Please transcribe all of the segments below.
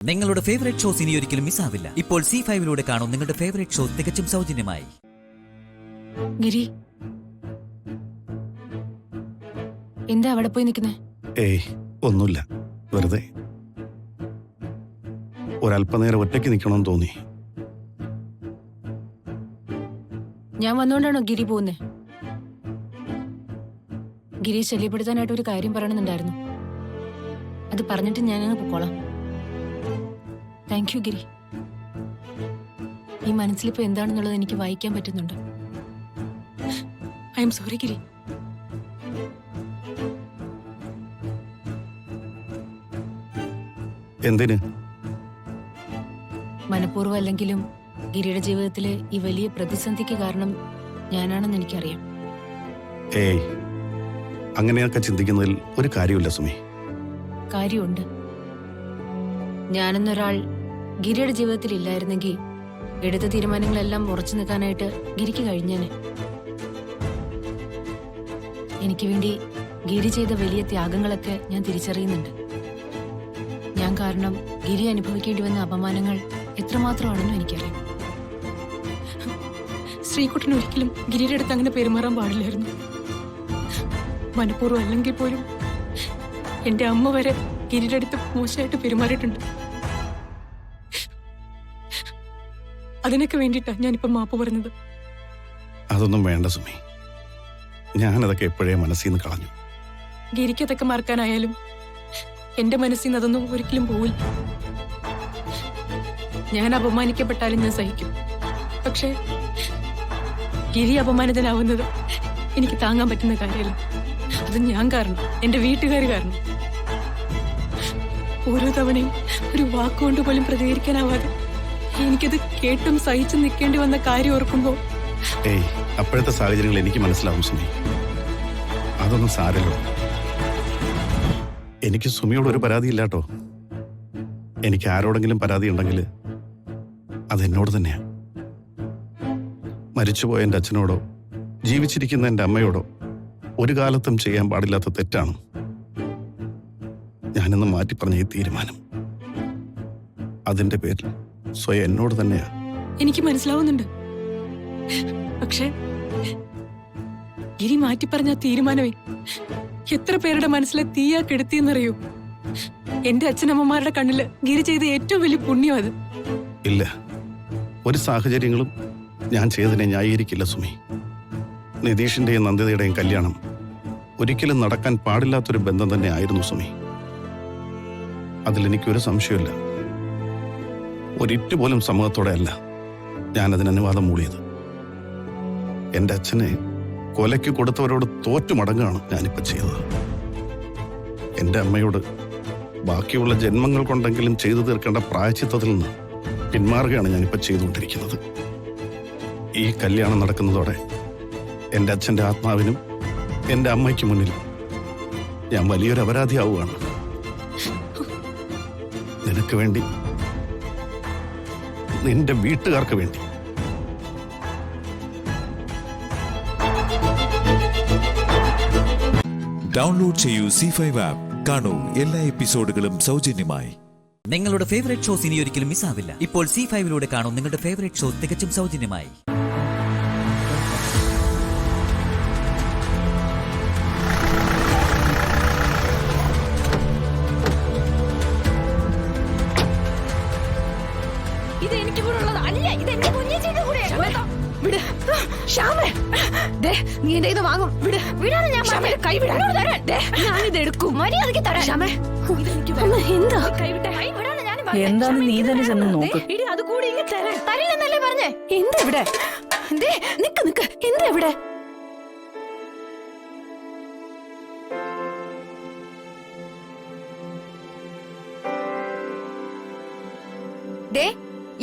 നിങ്ങളുടെ favourite shows ഇനി ഒരിക്കലും മിസ്സാവില്ല. ഇപ്പോൾ C5 കാണും നിങ്ങളുടെ ഫേവറേറ്റ് ഷോ തികച്ചും സൗജന്യമായി. ഗിരി, എന്താ അവിടെ പോയി നിൽക്കുന്നേ? ഏയ് ഒന്നുമില്ല, വെറുതെ ഒരല്പനേരം ഒറ്റയ്ക്ക് നിൽക്കണമെന്ന് തോന്നി. ഞാൻ വന്നുകൊണ്ടാണോ ഗിരി പോകുന്നേ? ഗിരിയെ ശല്യപ്പെടുത്താനായിട്ട് ഒരു കാര്യം പറയണമെന്നുണ്ടായിരുന്നു. അത് പറഞ്ഞിട്ട് ഞാനങ്ങ് പൊക്കോളാം. താങ്ക് യു ഗിരി. ഈ മനസ്സിലിപ്പോ എന്താണെന്നുള്ളത് എനിക്ക് വായിക്കാൻ പറ്റുന്നുണ്ട്. ഐ എം സോറി ഗിരി. എന്തിന്? മനഃപൂർവ്വം അല്ലെങ്കിലും ഗിരിയുടെ ജീവിതത്തിലെ ഈ വലിയ പ്രതിസന്ധിക്ക് കാരണം ഞാനാണെന്ന് എനിക്കറിയാം. ഏയ് അങ്ങനെയൊക്കെ ചിന്തിക്കുന്നതിൽ ഒരു കാര്യമില്ല സുമി. കാര്യമുണ്ട്. ഞാനെന്നൊരാൾ ഗിരിയുടെ ജീവിതത്തിൽ ഇല്ലായിരുന്നെങ്കിൽ എടുത്ത തീരുമാനങ്ങളെല്ലാം ഉറച്ചു നിൽക്കാനായിട്ട് ഗിരിക്ക് കഴിഞ്ഞേനെ. എനിക്ക് വേണ്ടി ഗിരി ചെയ്ത വലിയ ത്യാഗങ്ങളൊക്കെ ഞാൻ തിരിച്ചറിയുന്നുണ്ട്. ഞാൻ കാരണം ഗിരി അനുഭവിക്കേണ്ടി വന്ന അപമാനങ്ങൾ എത്രമാത്രമാണെന്നും എനിക്കറിയാം. ശ്രീകുട്ടൻ ഒരിക്കലും ഗിരിയുടെ അടുത്ത് അങ്ങനെ പെരുമാറാൻ പാടില്ലായിരുന്നു. മനഃപൂർവ്വം അല്ലെങ്കിൽ പോലും എന്റെ അമ്മ വരെ ഗിരിയുടെ അടുത്ത് മോശമായിട്ട് പെരുമാറിയിട്ടുണ്ട്. അതിനൊക്കെ വേണ്ടിയിട്ടാ ഞാനിപ്പോ മാപ്പ് പറഞ്ഞത്. അതൊന്നും വേണ്ട സുമി, ഞാനതൊക്കെ എപ്പോഴേ മനസ്സിൽ നിന്ന് കളഞ്ഞു. ഗിരിക്ക് അതൊക്കെ മറക്കാനായാലും എന്റെ മനസ്സിൽ നിന്ന് അതൊന്നും ഒരിക്കലും പോവില്ല. ഞാൻ അപമാനിക്കപ്പെട്ടാലും ഞാൻ സഹിക്കും. പക്ഷേ ഗിരി അപമാനിതനാവുന്നത് എനിക്ക് താങ്ങാൻ പറ്റുന്ന കാര്യമല്ല. അത് ഞാൻ കാരണം, എന്റെ വീട്ടുകാർ കാരണം. ഓരോ തവണയും ഒരു വാക്കുകൊണ്ട് പോലും പ്രതികരിക്കാനാവാതെ എനിക്കത് കേട്ടും സഹിച്ചു നിൽക്കേണ്ടി വന്ന കാര്യം ഓർക്കുമ്പോ ഏയ് അപ്പോഴത്തെ സാഹചര്യങ്ങൾ എനിക്ക് മനസ്സിലാവും സുമി. അതൊന്നും സാരല്ലോ. എനിക്ക് സുമിയോട് ഒരു പരാതി ഇല്ലാട്ടോ. എനിക്ക് ആരോടെങ്കിലും പരാതി ഉണ്ടെങ്കിൽ അതെന്നോട് തന്നെയാ. മരിച്ചുപോയ എൻ്റെ അച്ഛനോടോ ജീവിച്ചിരിക്കുന്ന എൻ്റെ അമ്മയോടോ ഒരു കാലത്തും ചെയ്യാൻ പാടില്ലാത്ത തെറ്റാണ് ഞാനിന്ന് മാറ്റിപ്പറഞ്ഞ ഈ തീരുമാനം. അതിന്റെ പേരിൽ സ്വയം എന്നോട് തന്നെയാ. എനിക്ക് മനസ്സിലാവുന്നുണ്ട്. പക്ഷേ ഗിരി മാറ്റിപ്പറഞ്ഞ തീരുമാനമേ എത്ര പേരുടെ മനസ്സിലെ തീയാ കെടുത്തിയെന്നറിയൂ. എന്റെ അച്ഛനമ്മമാരുടെ കണ്ണില് ഗിരി ചെയ്ത ഏറ്റവും വലിയ പുണ്യം അത്. ഇല്ല, ഒരു സാഹചര്യങ്ങളും ഞാൻ ചെയ്തതിനെ ന്യായീകരിക്കില്ല സുമി. നിതീഷിന്റെയും നന്ദിതയുടെയും കല്യാണം ഒരിക്കലും നടക്കാൻ പാടില്ലാത്തൊരു ബന്ധം തന്നെ ആയിരുന്നു സുമി. അതിലെനിക്കൊരു സംശയമില്ല. ഒരിറ്റു പോലും സമൂഹത്തോടെ അല്ല ഞാനതിന് അനുവാദം മൂളിയത്. എൻ്റെ അച്ഛനെ കൊലയ്ക്ക് കൊടുത്തവരോട് തോറ്റു മടങ്ങാണ് ഞാനിപ്പോൾ ചെയ്തത്. എൻ്റെ അമ്മയോട് ബാക്കിയുള്ള ജന്മങ്ങൾ കൊണ്ടെങ്കിലും ചെയ്തു തീർക്കേണ്ട പ്രായശ്ചിത്തത്തിൽ നിന്ന് പിന്മാറുകയാണ് ഞാനിപ്പോൾ ചെയ്തുകൊണ്ടിരിക്കുന്നത്. ഈ കല്യാണം നടക്കുന്നതോടെ എൻ്റെ അച്ഛൻ്റെ ആത്മാവിനും എൻ്റെ അമ്മയ്ക്ക് മുന്നിൽ ഞാൻ വലിയൊരു അപരാധിയാവുകയാണ്. നിനക്ക് വേണ്ടി, നിന്റെ വീട്ടുകാർക്ക് വേണ്ടി. ഡൗൺലോഡ് ചെയ്യൂ C5 ആപ്പ്. കാണൂ എല്ലാ എപ്പിസോഡുകളും സൗജന്യമായി. നിങ്ങളുടെ ഫേവറേറ്റ് ഷോസ് ഇനി ഒരിക്കലും മിസ്സാവില്ല. ഇപ്പോൾ C5 കാണും നിങ്ങളുടെ ഫേവറേറ്റ് ഷോ തികച്ചും സൗജന്യമായി. ഇത് എനിക്ക് കൂടെ ഉള്ളത് അല്ല, ഇത് എന്റെ കുഞ്ഞേച്ചിയുടെ കൂടെയാണ്. നീ എന്റെ ഇത് വാങ്ങും. വിടാതെ ഞാൻ കൈ വിടാൻ ഞാൻ ഇത് എടുക്കും. മര്യാദയ്ക്ക് തരാം. എന്താ എന്താന്ന് നീ തന്നെ ചെന്ന് നോക്ക്. അത് കൂടി ഇങ്ങനെ തരില്ലെന്നല്ലേ പറഞ്ഞേ? എന്താ ഇവിടെ? നിക്ക് നിക്ക്, എന്താ ഇവിടെ?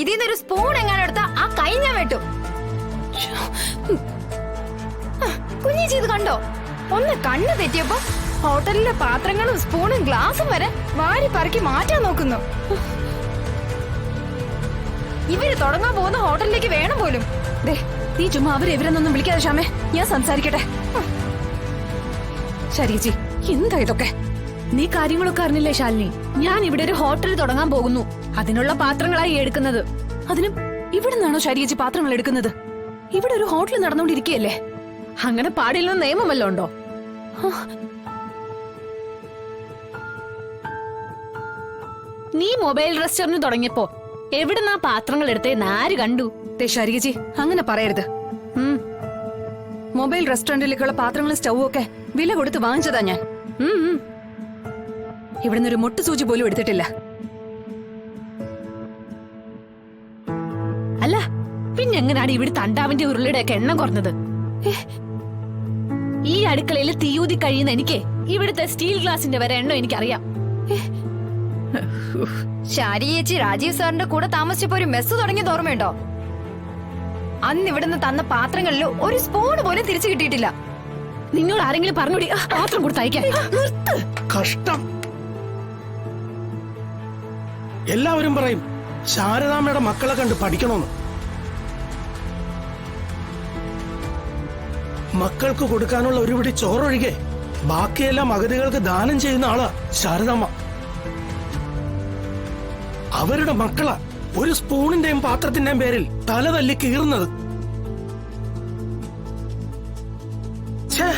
ഇതിന്നൊരു സ്പൂൺ എങ്ങാനും എടുത്താ ആ കൈ ഞാൻ വെട്ടും. കുഞ്ഞേച്ചി ഇത് കണ്ടോ? ഒന്ന് കണ്ണ് തെറ്റിയപ്പോ ഹോട്ടലിലെ പാത്രങ്ങളും സ്പൂണും ഗ്ലാസും വരെ വാരി പറക്കി മാറ്റാൻ നോക്കുന്നു. ഇവര് തുടങ്ങാൻ പോകുന്ന ഹോട്ടലിലേക്ക് വേണം പോലും. നീ ചുമ്മാ അവരെവരെന്നൊന്നും വിളിക്കാതെ ക്ഷമേ, ഞാൻ സംസാരിക്കട്ടെ. ശരി ചേച്ചി, എന്താ ഇതൊക്കെ? നീ കാര്യങ്ങളൊക്കെ അറിഞ്ഞില്ലേ ശാലിനി? ഞാൻ ഇവിടെ ഒരു ഹോട്ടൽ തുടങ്ങാൻ പോകുന്നു. അതിനുള്ള പാത്രങ്ങളായി എടുക്കുന്നത്. അതിനും ഇവിടെ നിന്നാണോ ശാരികേച്ചി പാത്രങ്ങൾ എടുക്കുന്നത്? ഇവിടെ ഒരു ഹോട്ടൽ നടന്നുകൊണ്ടിരിക്കുകയല്ലേ. അങ്ങനെ പാടില്ലെന്ന് നിയമമല്ലോ ഉണ്ടോ? നീ മൊബൈൽ റെസ്റ്റോറന്റ് തുടങ്ങിയപ്പോ എവിടുന്നാ പാത്രങ്ങൾ എടുത്തേന്ന് ആര് കണ്ടു? ശാരികേച്ചി അങ്ങനെ പറയരുത്. മൊബൈൽ റെസ്റ്റോറന്റിലേക്കുള്ള പാത്രങ്ങളും സ്റ്റൗവും ഒക്കെ വില കൊടുത്ത് വാങ്ങിച്ചതാ ഞാൻ. ഇവിടുന്ന് ഒരു മുട്ടു സൂചി പോലും എടുത്തിട്ടില്ല. അല്ല പിന്നെ എങ്ങനെയാണ് ഇവിടുത്തെ അണ്ടാവിന്റെ ഉരുളിയുടെ ഒക്കെ എണ്ണം കുറഞ്ഞത്? ഈ അടുക്കളയിൽ തീയൂതി കഴിയുന്ന എനിക്ക് ഇവിടുത്തെ സ്റ്റീൽ ഗ്ലാസിന്റെ വരെ എണ്ണം എനിക്കറിയാം. ശാരിയേച്ചി രാജീവ് സാറിന്റെ കൂടെ താമസിച്ചപ്പോ ഒരു മെസ്സ് തുടങ്ങിയത് ഓർമ്മയുണ്ടോ? അന്ന് ഇവിടുന്ന് തന്ന പാത്രങ്ങളിൽ ഒരു സ്പൂൺ പോലും തിരിച്ചു കിട്ടിയിട്ടില്ല. നിന്നോട് ആരെങ്കിലും പറഞ്ഞൂടി പാത്രം കൊടുത്തയക്കാൻ? കഷ്ടം. എല്ലാവരും പറയും ശാരദാമ്മയുടെ മക്കളെ കണ്ട് പഠിക്കണമെന്ന്. മക്കൾക്ക് കൊടുക്കാനുള്ള ഒരു പിടി ചോറൊഴികെ ബാക്കിയെല്ലാം അഗതികൾക്ക് ദാനം ചെയ്യുന്ന ആളാ ശാരദാമ്മ. അവരുടെ മക്കളാ ഒരു സ്പൂണിന്റെയും പാത്രത്തിന്റെയും പേരിൽ തല തല്ലി കീറുന്നത്. ഛേ,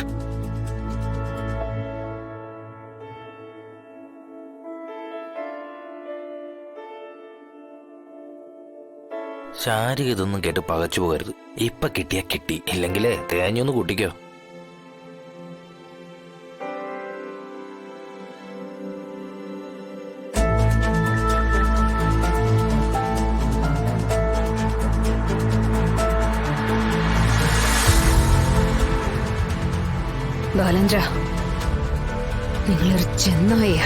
ശാരിക ഇതൊന്നും കേട്ട് പകച്ചു പോകരുത്. ഇപ്പൊ കിട്ടിയാ കിട്ടി, ഇല്ലെങ്കിലേ തേഞ്ഞൊന്ന് കൂട്ടിക്കോ. ബാലേന്ദ്ര, നിങ്ങളൊരു ചെന്നായ.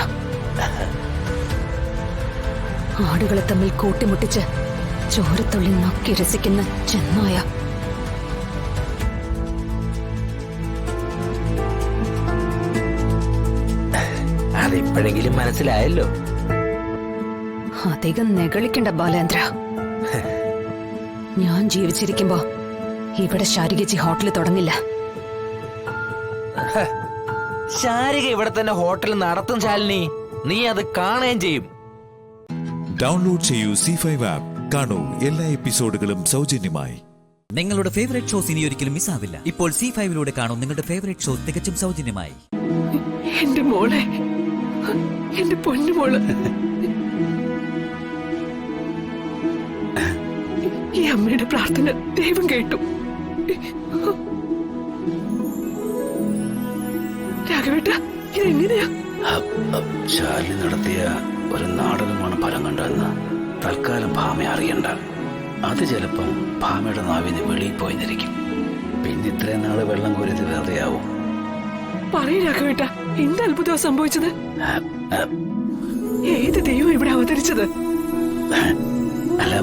ആടുകളെ തമ്മിൽ കൂട്ടിമുട്ടിച്ച് ചോരത്തുള്ളി നക്കി രസിക്കുന്ന ചെന്നായ. അതിപ്പോഴെങ്കിലും മനസ്സിലായല്ലോ. അധികം നെകളിക്കണ്ട ബാലേന്ദ്ര. ഞാൻ ജീവിച്ചിരിക്കുമ്പോ ഇവിടെ ശാരികേച്ചി ഹോട്ടൽ തുടങ്ങില്ല. ശാരിക ഇവിടെ തന്നെ ഹോട്ടൽ നടത്തും ശാലിനി. നീ അത് കാണുകയും ചെയ്യും. ഡൗൺലോഡ് ചെയ്യൂ C5 ആപ്പ്. കാണൂ എല്ലാ എപ്പിസോഡുകളും സൗജന്യമായി. നിങ്ങളുടെ ഫേവറേറ്റ് ഷോസ് ഇനി ഒരിക്കലും മിസ്സാവില്ല. ഇപ്പോൾ C5 കാണൂ നിങ്ങളുടെ ഫേവറേറ്റ് ഷോ തികച്ചും സൗജന്യമായി. എന്റെ മോളെ, എന്റെ പൊന്നുമോള്, ഈ അമ്മയുടെ പ്രാർത്ഥന ദൈവം കേട്ടു. രാഘവേട്ട, ഇതെങ്ങനെയാ? ശാലിനി നടത്തിയ ഒരു നാടകമാണ് ഫലം കണ്ടതെന്ന് തൽക്കാലം ഭാമ അറിയണ്ട. അത് ചിലപ്പം ഭാമയുടെ നാവിന് വെളിയിൽ പോയിരിക്കും. പിന്നെ ഇത്രയും നാള് വെള്ളം കോരിയത് വെറുതെയാവും. പറയൂ രാഘവേട്ട, എന്ത് അത്ഭുതം സംഭവിച്ചത്? ഏത് ദൈവം ഇവിടെ അവതരിച്ചത്? അല്ല,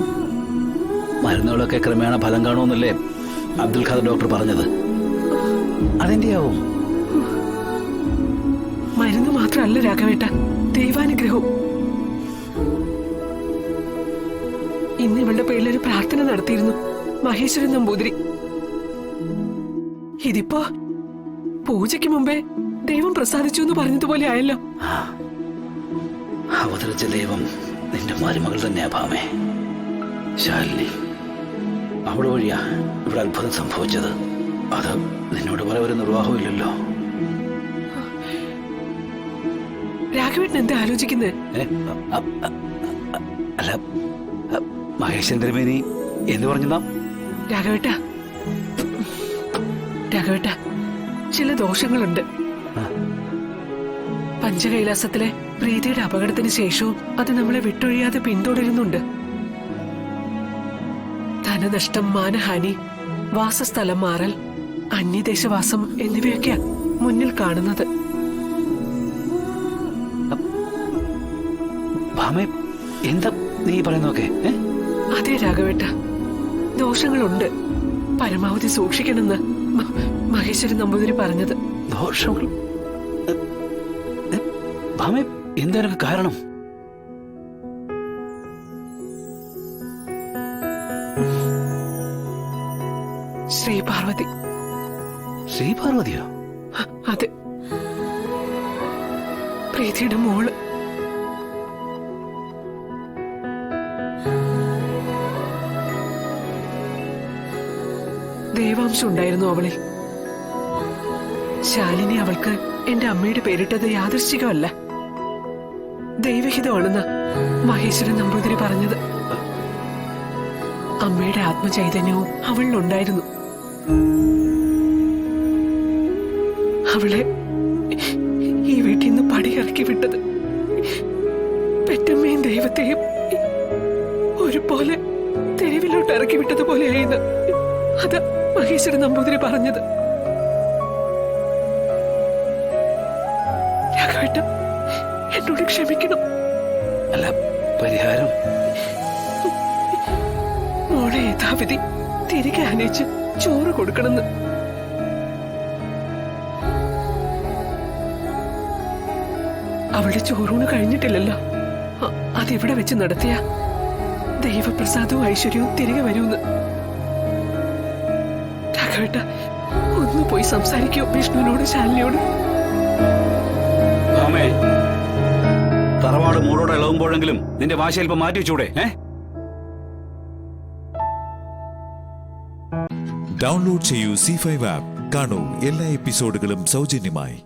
മരുന്നുകളൊക്കെ ക്രമേണ ഫലം കാണുമെന്നല്ലേ അബ്ദുൽ ഖാദർ ഡോക്ടർ പറഞ്ഞത്. അതെന്റെ ആവും. മരുന്ന് മാത്രമല്ല രാഘവേട്ട, ദൈവാനുഗ്രഹവും. ഇന്ന് ഇവളുടെ പേരിൽ ഒരു പ്രാർത്ഥന നടത്തിയിരുന്നു മഹേശ്വരൻ നമ്പൂതിരി. ഇതിപ്പോ പൂജയ്ക്ക് മുമ്പേ ദൈവം പ്രസാദിച്ചു എന്ന് പറഞ്ഞതുപോലെ ആയല്ലോ. അവതരിച്ച ദൈവം നിന്റെ മരുമകൾ തന്നെയാ ഭാമേ. ശാലിനി അവിടെ വഴിയാ ഇവിടെ അത്ഭുതം സംഭവിച്ചത്. അത് നിന്നോട് പോലെ ഒരു നിർവാഹവും ഇല്ലല്ലോ. രാഘവേട്ടൻ എന്താ ആലോചിക്കുന്നത്? അല്ല, മഹേശ്വരൻ തിരുമേനി എന്ത് പറഞ്ഞതാ? രാഘവേട്ട, രാഘവേട്ട, ചില ദോഷങ്ങളുണ്ട്. പഞ്ചകൈലാസത്തിലെ പ്രീതിയുടെ അപകടത്തിന് ശേഷവും അത് നമ്മളെ വിട്ടൊഴിയാതെ പിന്തുടരുന്നുണ്ട്. ധനനഷ്ടം, മാനഹാനി, വാസസ്ഥലം മാറൽ, അന്യദേശവാസം എന്നിവയൊക്കെയാ മുന്നിൽ കാണുന്നത്. എന്താ നീ പറയുന്നൊക്കെ? അതെ രാഘവേട്ട, ദോഷങ്ങളുണ്ട്. പരമാവധി സൂക്ഷിക്കണമെന്ന് മഹേശ്വരൻ നമ്പൂതിരി പറഞ്ഞത്. ദോഷങ്ങൾ? എന്തൊക്കെ കാരണം? ശ്രീപാർവതി. ശ്രീപാർവതിയോ? അതെ. പ്രീതിയുടെ മോള്. ദേവാംശം ഉണ്ടായിരുന്നു അവളിൽ. ശാലിനി അവൾക്ക് എന്റെ അമ്മയുടെ പേരിട്ടത് യാദൃശ്ചികമല്ല, ദൈവഹിതമാണെന്ന് മഹേശ്വരൻ നമ്പൂതിരി പറഞ്ഞത്. അമ്മയുടെ ആത്മചൈതന്യവും അവളിലുണ്ടായിരുന്നു. അവളെ ഈ വീട്ടിൽ നിന്ന് പടിയിറക്കി വിട്ടത് പെറ്റമ്മയും ദൈവത്തെയും ഒരുപോലെ തെരുവിലോട്ട് ഇറക്കി വിട്ടതുപോലെയായിരുന്നു. അത് മഹേശ്വരൻ നമ്പൂതിരി പറഞ്ഞത്. രാഘവേട്ടൻ എന്നോട് ക്ഷമിക്കണം. അല്ല, പരിഹാരം മോളെ യഥാവിധി തിരികെ അനയിച്ച് ചോറ് കൊടുക്കണമെന്ന്. അവളുടെ ചോറൂണ് കഴിഞ്ഞിട്ടില്ലല്ലോ. അതിവിടെ വെച്ച് നടത്തിയ ദൈവപ്രസാദവും ഐശ്വര്യവും തിരികെ വരുമെന്ന്. രാഘവേട്ട, ഒന്ന് പോയി സംസാരിക്കോ വിഷ്ണുവിനോട്, ശാലിനിയോട്. തറവാട് മൂടോടെ ഇളകുമ്പോഴെങ്കിലും നിന്റെ വാശി അല്പം മാറ്റി വെച്ചൂടെ? ഡൗൺലോഡ് ചെയ്യൂ C5 ആപ്പ്. കാണൂ എല്ലാ എപ്പിസോഡുകളും സൗജന്യമായി.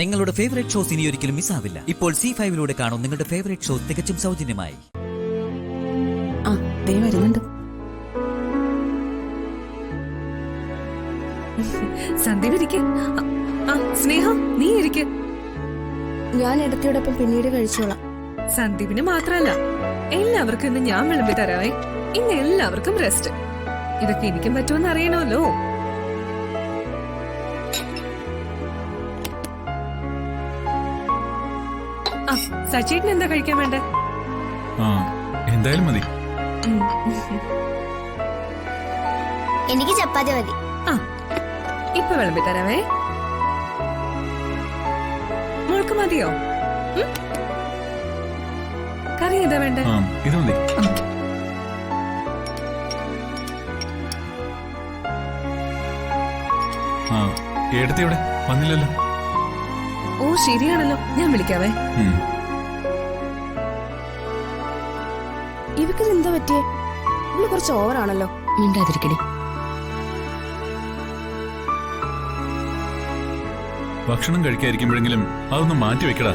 നിങ്ങളുടെ ഫേവറേറ്റ് ഷോസ് ഇനി ഒരിക്കലും മിസ്സാവില്ല. ഇപ്പോൾ C5 കാണൂ നിങ്ങളുടെ ഫേവറേറ്റ് ഷോ തികച്ചും സൗജന്യമായി. വരുന്നുണ്ട്. സന്ദീപ് ഇരിക്കെ. സ്നേഹം, നീ ഇരിക്കെ. ഞാൻ ഇടത്തിയോടൊപ്പം പിന്നീട് കഴിച്ചോളാം. സന്ദീപിന് മാത്രല്ല, എല്ലാവർക്കും ഇന്ന് ഞാൻ വിളമ്പി തരാവേ. ഇന്ന് എല്ലാവർക്കും റെസ്റ്റ്. ഇതൊക്കെ എനിക്കും പറ്റുമെന്ന് അറിയണമല്ലോ. സച്ചേട്ടൻ എന്താ കഴിക്കാൻ വേണ്ടേ? എന്തായാലും മതി. എനിക്ക് ചപ്പാത്തി മതി. ഇപ്പൊ വിളമ്പി തരാവേ. മോൾക്ക് മതിയോ? കറി ഏതാ വേണ്ടേ? ഇത് മതി. എടുത്ത് ഇവിടെ വന്നില്ലല്ലോ. ഓ ശരിയാണല്ലോ, ഞാൻ വിളിക്കാവേ. ഇവക്ക് എന്താ പറ്റിയേ? ഇവള് കുറച്ച് ഓവറാണല്ലോ. മിണ്ടാതിരിക്കണേ. ഭക്ഷണം കഴിക്കാതിരിക്കുമ്പോഴെങ്കിലും അതൊന്ന് മാറ്റി വെക്കടാ.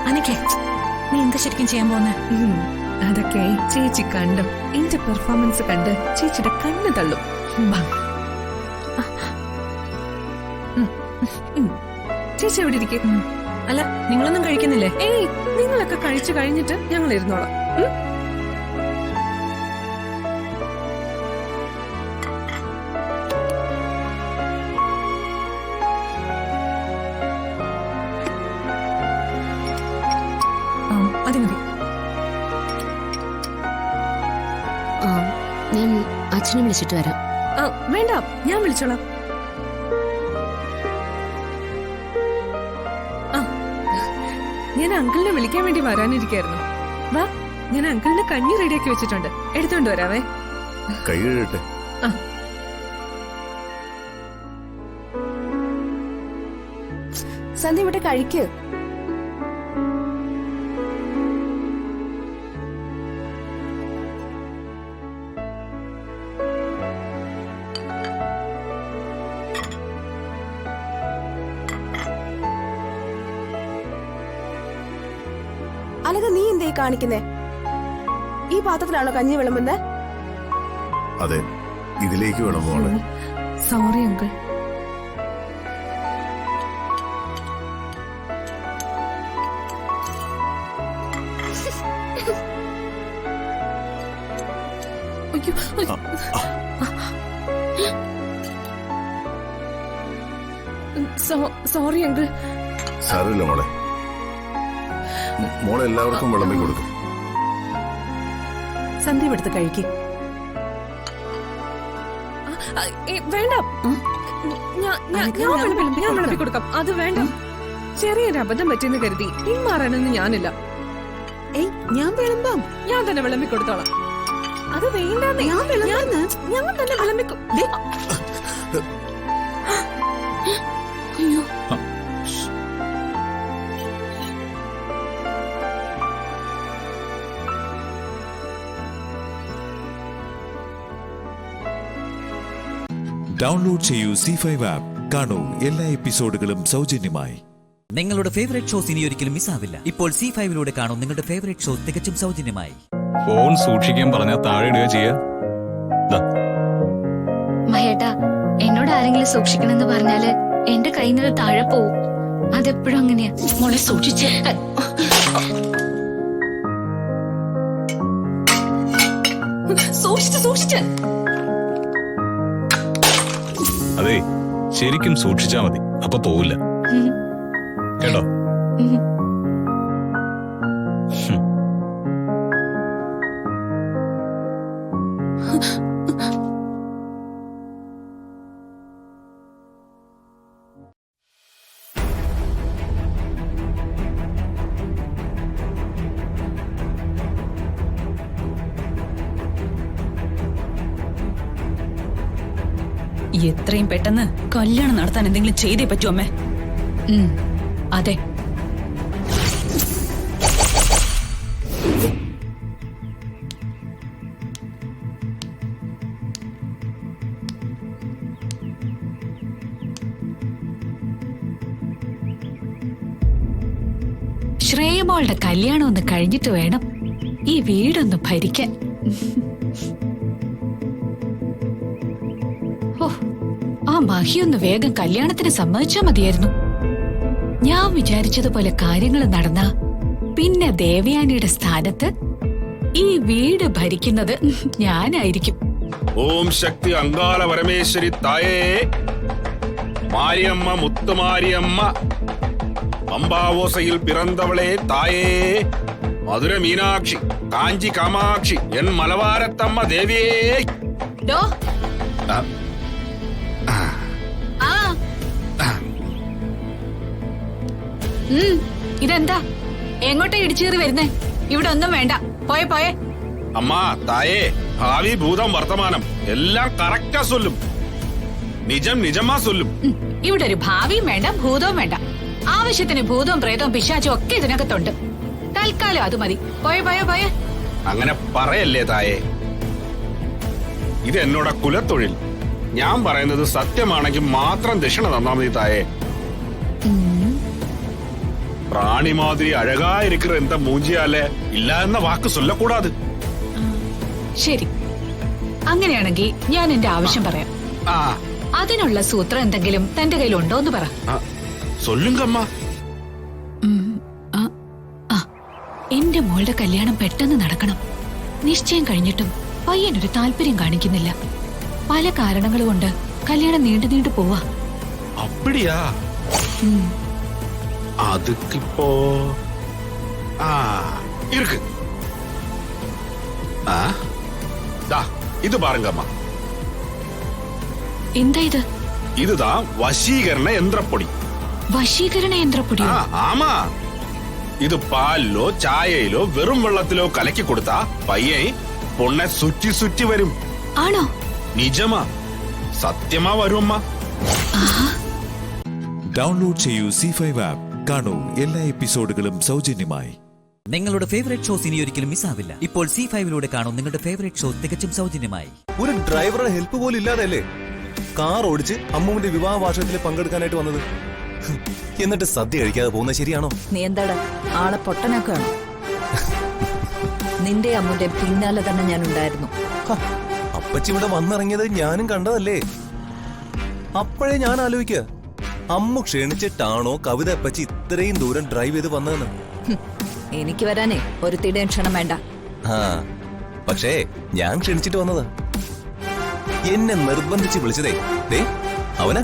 അനക്കേ, നീ എന്താ ശരിക്കും ചെയ്യാൻ പോന്നെ? അതൊക്കെ ചേച്ചി കണ്ടും എന്റെ പെർഫോമൻസ് കണ്ട് ചേച്ചിയുടെ കണ്ണ് തള്ളും. ചേച്ചി എവിടെ ഇരിക്കേ? അല്ല, നിങ്ങളൊന്നും കഴിക്കുന്നില്ലേ? ഏയ്, നിങ്ങളൊക്കെ കഴിച്ചു കഴിഞ്ഞിട്ട് ഞങ്ങൾ ഇരുന്നോളാം. അത് മതി. ഞാൻ അച്ഛനെ വിളിച്ചിട്ട് വരാം. വേണ്ട, ഞാൻ വിളിച്ചോളാം. ഞാൻ അങ്കിളിനെ വിളിക്കാൻ വേണ്ടി വരാനിരിക്കായിരുന്നു. വാ, ഞാൻ അങ്കിളിന് കഞ്ഞി റെഡിയാക്കി വെച്ചിട്ടുണ്ട്, എടുത്തോണ്ട് വരാവേ. കൈ കഴുകട്ടെ. സന്ധ്യ ഇവിടെ കഴിക്ക്. അലക, നീ എന്തേ കാണിക്കുന്നേ? ഈ പാത്രത്തിലാണോ കഞ്ഞി വിളമ്പുന്നത്? അതെ, ഇതിലേക്ക് വേണം മോളെ. Sorry uncle. Sorry uncle. സാരമില്ല മോളെ. മോളെ എല്ലാവർക്കും വിളമ്പി കൊടുക്കും. സന്ദീപ് എടുത്ത് കഴിക്കും. വേണ്ട, ഞാൻ വിളമ്പി കൊടുക്കാം. അത് വേണ്ട, ചെറിയൊരു അബദ്ധം പറ്റിയെന്ന് കരുതി പിന്മാറാനൊന്നും ഞാനില്ല. ഞാൻ വിളമ്പാം. ഞാൻ തന്നെ വിളമ്പി കൊടുത്തോളാം. അത് വേണ്ട, ഞാൻ തന്നെ വിളമ്പിക്കും. ഡൗൺലോഡ് ചെയ്യൂ C5 ആപ്പ്. കാണൂ എല്ലാ എപ്പിസോഡുകളും സൗജന്യമായി. നിങ്ങളുടെ ഫേവറേറ്റ് ഷോസ് ഇനി ഒരിക്കലും മിസ്സാവില്ല. ഇപ്പോൾ C5ലൂടെ കാണും നിങ്ങളുടെ ഫേവറേറ്റ് ഷോ തികച്ചും സൗജന്യമായി. ഫോൺ സൂക്ഷിക്കാൻ പറഞ്ഞാൽ താഴെ ഇടുക ചെയ്യാ. മഹേട്ടാ, എന്നോട് ആരെങ്കിലും സൂക്ഷിക്കണമെന്ന് പറഞ്ഞാല് എന്റെ കയ്യിൽ നിന്ന് താഴെ പോവും. അതെപ്പോഴും അങ്ങനെയാ. മോളെ സൂക്ഷിച്ച്. സൂക്ഷിച്ച്. അതെ, ശരിക്കും സൂക്ഷിച്ചാ മതി, അപ്പൊ പോവില്ല കേട്ടോ. എത്രയും പെട്ടെന്ന് കല്യാണം നടത്താൻ എന്തെങ്കിലും ചെയ്തേ പറ്റൂ അമ്മേ. അതെ. ശ്രേയമോളുടെ കല്യാണം ഒന്ന് കഴിഞ്ഞിട്ട് വേണം ഈ വീടൊന്ന് ഭരിക്കാൻ. ആ മഹിയൊന്ന് വേഗം കല്യാണത്തിന് സമ്മതിച്ചാ മതിയായിരുന്നു. ഞാൻ വിചാരിച്ചതുപോലെ കാര്യങ്ങൾ നടന്ന പിന്നെ ദേവയാനിയുടെ സ്ഥാനത്ത് ഈ വീട് ഭരിക്കുന്നത് ഞാനായിരിക്കും. ഓം ശക്തി അങ്കാല പരമേശ്വരി തായേ, മാരിയമ്മ മുത്തുമാരിയമ്മ, അമ്പാവോസയിൽ പിറந்தவளே തായേ, മധുര മീനാക്ഷി, കാഞ്ചി കാമാക്ഷി, എൻ മലവാരത്തമ്മ ദേവിയേ. ഇതെന്താ എങ്ങോട്ടാ ഇടിച്ചേറി വരുന്നേ? ഇവിടെ ഒന്നും വേണ്ട, പോയെ. അമ്മ തായേ, ഭാവി ഭൂതം വർത്തമാനം എല്ലാം കറക്റ്റാ സൊല്ലും. നിജം നിജമാ സൊല്ലും. ഇവിടെ ഒരു ഭാവിയും വേണ്ട, ഭൂതവും വേണ്ട. ആവശ്യത്തിന് ഭൂതവും പ്രേതവും പിശാചും ഒക്കെ ഇതിനകത്തുണ്ട്. തൽക്കാലം അത് മതി. പോയെ. അങ്ങനെ പറയല്ലേ തായേ, ഇത് എന്നോட കുലത്തൊഴിൽ. ഞാൻ പറയുന്നത് സത്യമാണെങ്കിൽ മാത്രം ദക്ഷിണ തന്നാ മതി തായേ. പ്രാണി മാതിരി അഴകാ ഇരിക്കുന്ന എന്താ മൂഞ്ചിയാലേ ഇല്ല എന്ന വാക്ക് ചൊല്ലക്കൂടാது. ശരി, അങ്ങനെയാണെങ്കിൽ ഞാൻ എന്റെ ആവശ്യം പറയാം. അതിനുള്ള സൂത്രം എന്തെങ്കിലും തന്റെ കയ്യിലുണ്ടോ എന്ന് പറ. ചൊല്ലുങ്കമ്മ. എന്റെ മോളുടെ കല്യാണം പെട്ടെന്ന് നടക്കണം. നിശ്ചയം കഴിഞ്ഞിട്ടും പയ്യനൊരു താല്പര്യം കാണിക്കുന്നില്ല. പല കാരണങ്ങൾ കൊണ്ട് കല്യാണം നീണ്ടു പോവാ. അപ്പടിയാ? அதுக்கிப்போ இருக்கு. இது பாருங்கம்மா. എന്താ ഇത്? இதுதான் வசீகரண யந்திரப்பொடி. വശീകരണ യന്ത്രപ്പൊടി? ஆமா. இது பாலிலோ ചായയിലോ വെറും വെള്ളത്തിലോ കലക്കി കൊടുത്താ പയ്യൻ പൊണ്ണെ സുറ്റി വരും. ആണോ? നിജമാ, സത്യമാ വരുമ്മ. ഡൗൺലോഡ് ചെയ്യൂ C5 ആപ്പ്. കാണൂ എല്ലാ എപ്പിസോഡുകളും സൗജന്യമായി. നിങ്ങളുടെ ഫേവറേറ്റ് ഷോസ് ഇനി ഒരിക്കലും മിസ്സാവില്ല. ഇപ്പോൾ C5ലൂടെ കാണും നിങ്ങളുടെ ഫേവറേറ്റ് ഷോ തികച്ചും സൗജന്യമായി. ഒരു ഡ്രൈവറുടെ ഹെൽപ്പ് പോലും ഇല്ലാതെയല്ലേ കാർ ഓടിച്ച് അമ്മുവിന്റെ വിവാഹ വാർഷികത്തിൽ പങ്കെടുക്കാനായിട്ട് വന്നത്. എന്നിട്ട് സദ്യ കഴിക്കാതെ പോകുന്നത് ശരിയാണോ? നീ എന്താടാ ആളെ പൊട്ടനാക്കാണോ? നിന്റെ അമ്മുന്റെ പിന്നാലെ തന്നെ ഞാൻ ഉണ്ടായിരുന്നു. അപ്പച്ചി ഇവിടെ വന്നിറങ്ങിയത് ഞാനും കണ്ടതല്ലേ. അപ്പോഴേ ഞാൻ ആലോചിക്കുക, അമ്മു ക്ഷണിച്ചിട്ടാണോ കവിത അപ്പച്ചി ഇത്രയും ദൂരം ഡ്രൈവ് ചെയ്ത് വന്നതെന്ന്. എനിക്ക് വരാനേ ഒരു തിടയും ക്ഷണം വേണ്ട. പക്ഷേ ഞാൻ ക്ഷണിച്ചിട്ട് വന്നത്. എന്നെ നിർബന്ധിച്ച് വിളിച്ചതേ ദേ അവന്.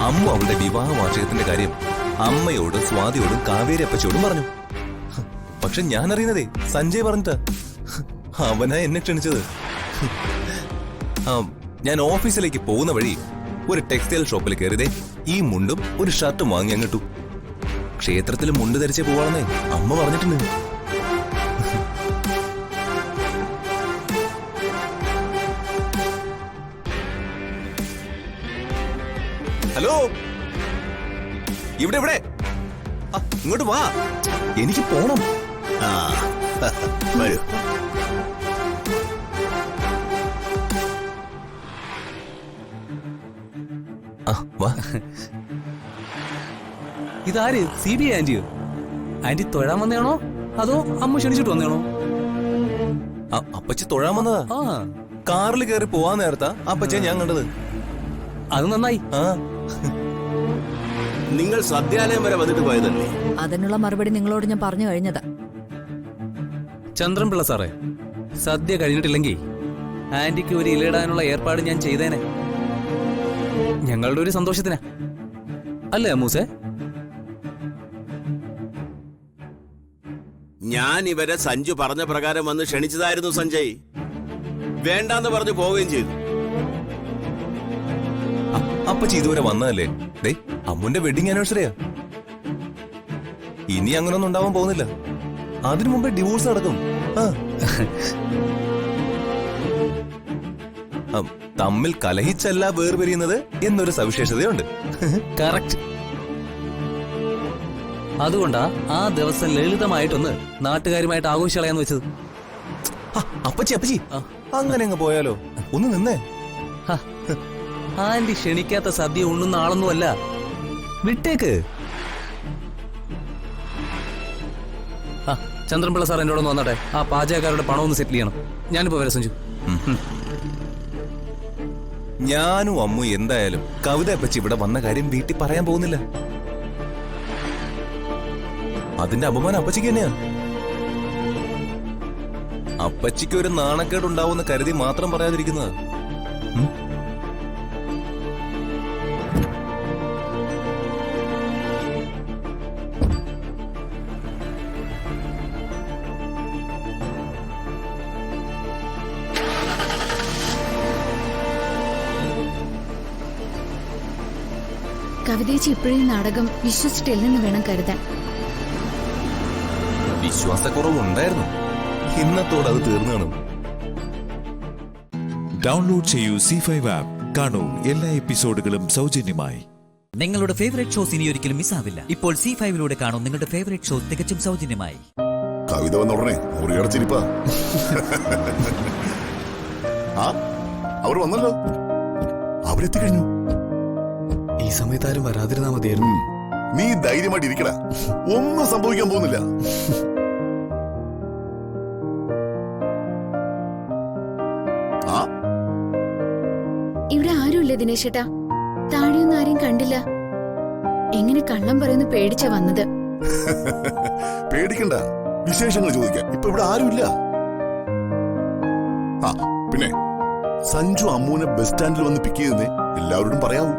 അമ്മ അവളുടെ വിവാഹ വാർഷികത്തിന്റെ കാര്യം അമ്മയോടും സ്വാതിയോടും കാവേരി അപ്പച്ചോടും പറഞ്ഞു. പക്ഷെ ഞാൻ അറിയുന്നതേ സഞ്ജയ് പറഞ്ഞിട്ടാ. അവനാ എന്നെ ക്ഷണിച്ചത്. ഞാൻ ഓഫീസിലേക്ക് പോകുന്ന വഴി ഒരു ടെക്സ്റ്റൈൽ ഷോപ്പിൽ കയറിയതേ ഈ മുണ്ടും ഒരു ഷർട്ടും വാങ്ങി അങ്ങിട്ടു. ക്ഷേത്രത്തിൽ മുണ്ട് ധരിച്ചേ പോവാണെന്നേ അമ്മ പറഞ്ഞിട്ടുണ്ട്. ഹലോ, ഇവിടെ ഇവിടെ ഇങ്ങോട്ട് വാ, എനിക്ക് പോണം. വരൂ. വാ. ഇതാര്? CBI ആന്റിയോ? ആന്റി തൊഴാൻ വന്നതാണോ അതോ അമ്മ ക്ഷണിച്ചിട്ട് വന്നതാണോ? അപ്പച്ചി തൊഴാൻ വന്നതാ. കാറിൽ കയറി പോവാൻ നേരത്താ അപ്പച്ചിയെ ഞാൻ കണ്ടത്. അത് നന്നായി. നിങ്ങൾ സദ്യാലയം വരെ വന്നിട്ട് പോയതല്ലേ? അതിനുള്ള മറുപടി നിങ്ങളോട് ഞാൻ പറഞ്ഞു കഴിഞ്ഞതാ. ചന്ദ്രൻ പിള്ള സാറേ, സദ്യ കഴിഞ്ഞിട്ടില്ലെങ്കിൽ ആന്റിക്ക് ഒരു ഇലയിടാനുള്ള ഏർപ്പാട് ഞാൻ ചെയ്തേനെ. ഞങ്ങളുടെ ഒരു സന്തോഷത്തിനാ, അല്ലേ അമ്മൂസേ? ഞാൻ ഇവരെ സഞ്ജു പറഞ്ഞ പ്രകാരം വന്ന് ക്ഷണിച്ചതായിരുന്നു സഞ്ജയ്. വേണ്ടാന്ന് പറഞ്ഞു പോവുകയും ചെയ്തു. അപ്പച്ചി ഇതുവരെ വന്നതല്ലേ? ദേ, അമ്മുന്റെ വെഡിങ് ആനിവേഴ്സറിയാ. ഇനി അങ്ങനൊന്നും ഉണ്ടാവാൻ പോകുന്നില്ല. അതിനു മുമ്പേ ഡിവോഴ്സ് നടക്കും. തമ്മിൽ കലഹിച്ചല്ല വേർപിരിയുന്നത് എന്നൊരു സവിശേഷതയുണ്ട്. കറക്റ്റ്. അതുകൊണ്ടാ ആ ദിവസം ലളിതമായിട്ടൊന്ന് നാട്ടുകാരുമായിട്ട് ആഘോഷിക്കളയാന്ന് വെച്ചത്. അപ്പച്ചി അപ്പച്ചി അങ്ങനെ അങ്ങ് പോയാലോ? ഒന്ന് നിന്നേ. ആന്റി ക്ഷണിക്കാത്ത സദ്യ ഉണ്ണുന്ന ആളൊന്നുമല്ല. വിട്ടേക്ക്. ചന്ദ്രൻപിള്ള സാർ എന്നോട് ഒന്ന് വന്നട്ടെ. ആ പാചകക്കാരുടെ പണം ഒന്ന് സെറ്റിൽ ചെയ്യണം. ഞാനിപ്പോ വരാം സഞ്ജു. ഞാനും അമ്മു എന്തായാലും കവിത അപ്പച്ചി ഇവിടെ വന്ന കാര്യം വീട്ടിൽ പറയാൻ പോകുന്നില്ല. അതിന്റെ അപമാനം അപ്പച്ചിക്ക് തന്നെയാ. അപ്പച്ചിക്ക് ഒരു നാണക്കേട് ഉണ്ടാവുമെന്ന് കരുതി മാത്രം പറയാതിരിക്കുന്നത്. കവിതേച്ചി ഇപ്പോഴും നാടകം വിശ്വസിച്ചിട്ടില്ലെന്ന് വേണം കരുതാൻ. വിശ്വാസക്കുറവുണ്ടായിരുന്നു. ഇന്നത്തോടെ അത് തീർന്നു കാണും. ഡൗൺലോഡ് ചെയ്യൂ C5 ആപ്പ്. കാണൂ എല്ലാ എപ്പിസോഡുകളും സൗജന്യമായി. നിങ്ങളുടെ ഫേവറേറ്റ് ഷോസ് ഇനി ഒരിക്കലും മിസ്സാവില്ല. ഇപ്പോൾ C5 കാണൂ നിങ്ങളുടെ ഫേവറേറ്റ് ഷോ തികച്ചും സൗജന്യമായി. കവിത വന്ന ഉടനെ മുറിയടച്ചിരിപ്പാ. അവർ വന്നല്ലോ, അവരെത്തിക്കഴിഞ്ഞു. ഈ സമയത്ത് ആരും വരാതിരുന്നാ മതിയായിരുന്നു. നീ ധൈര്യമായിട്ട് ഇരിക്കടാ, ഒന്നും സംഭവിക്കാൻ പോകുന്നില്ല. ഇവിടെ ആരുമില്ല ദിനേശേട്ടാ. താഴെയൊന്നും ആരെയും കണ്ടില്ല. എങ്ങനെ കള്ളം പറയുന്നു പേടിച്ച വന്നത്. പേടിക്കണ്ട, വിശേഷങ്ങൾ ചോദിക്കാം. ഇപ്പൊ ഇവിടെ ആരുമില്ല. പിന്നെ സഞ്ജു അമ്മൂനെ ബസ് സ്റ്റാൻഡിൽ വന്ന് പിക്ക് ചെയ്തെന്നേ എല്ലാവരോടും പറയാവൂ.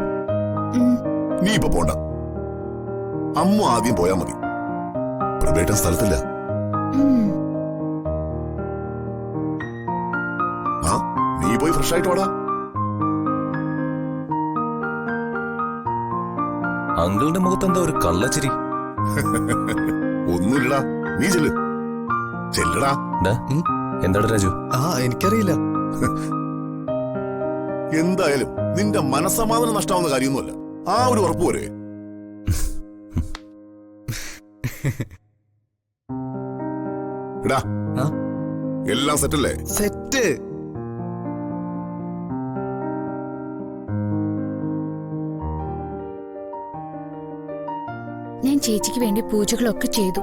നീ ഇപ്പൊ പോണ്ട, അമ്മു ആദ്യം പോയാ മതി. പ്രഭേട്ടൻ സ്ഥലത്തില്ല. നീ പോയി ഫ്രഷ് ആയിട്ട് വാടാ. അങ്കിളിന്റെ മുഖത്ത് എന്താ ഒരു കള്ളച്ചിരി? ഒന്നുമില്ലടാ, നീ ചെല്ല്. ചെല്ലടാ. എന്താടാ രാജു? എനിക്കറിയില്ല. എന്തായാലും നിന്റെ മനസ്സമാധാനം നഷ്ടാവുന്ന കാര്യമൊന്നുമല്ല. ആ ഒരു ഉറപ്പ് പോരെ. ഇടാ, എല്ലാം സെറ്റല്ലേ? സെറ്റ്. ഞാൻ ചേച്ചിക്ക് വേണ്ടി പൂജകളൊക്കെ ചെയ്തു.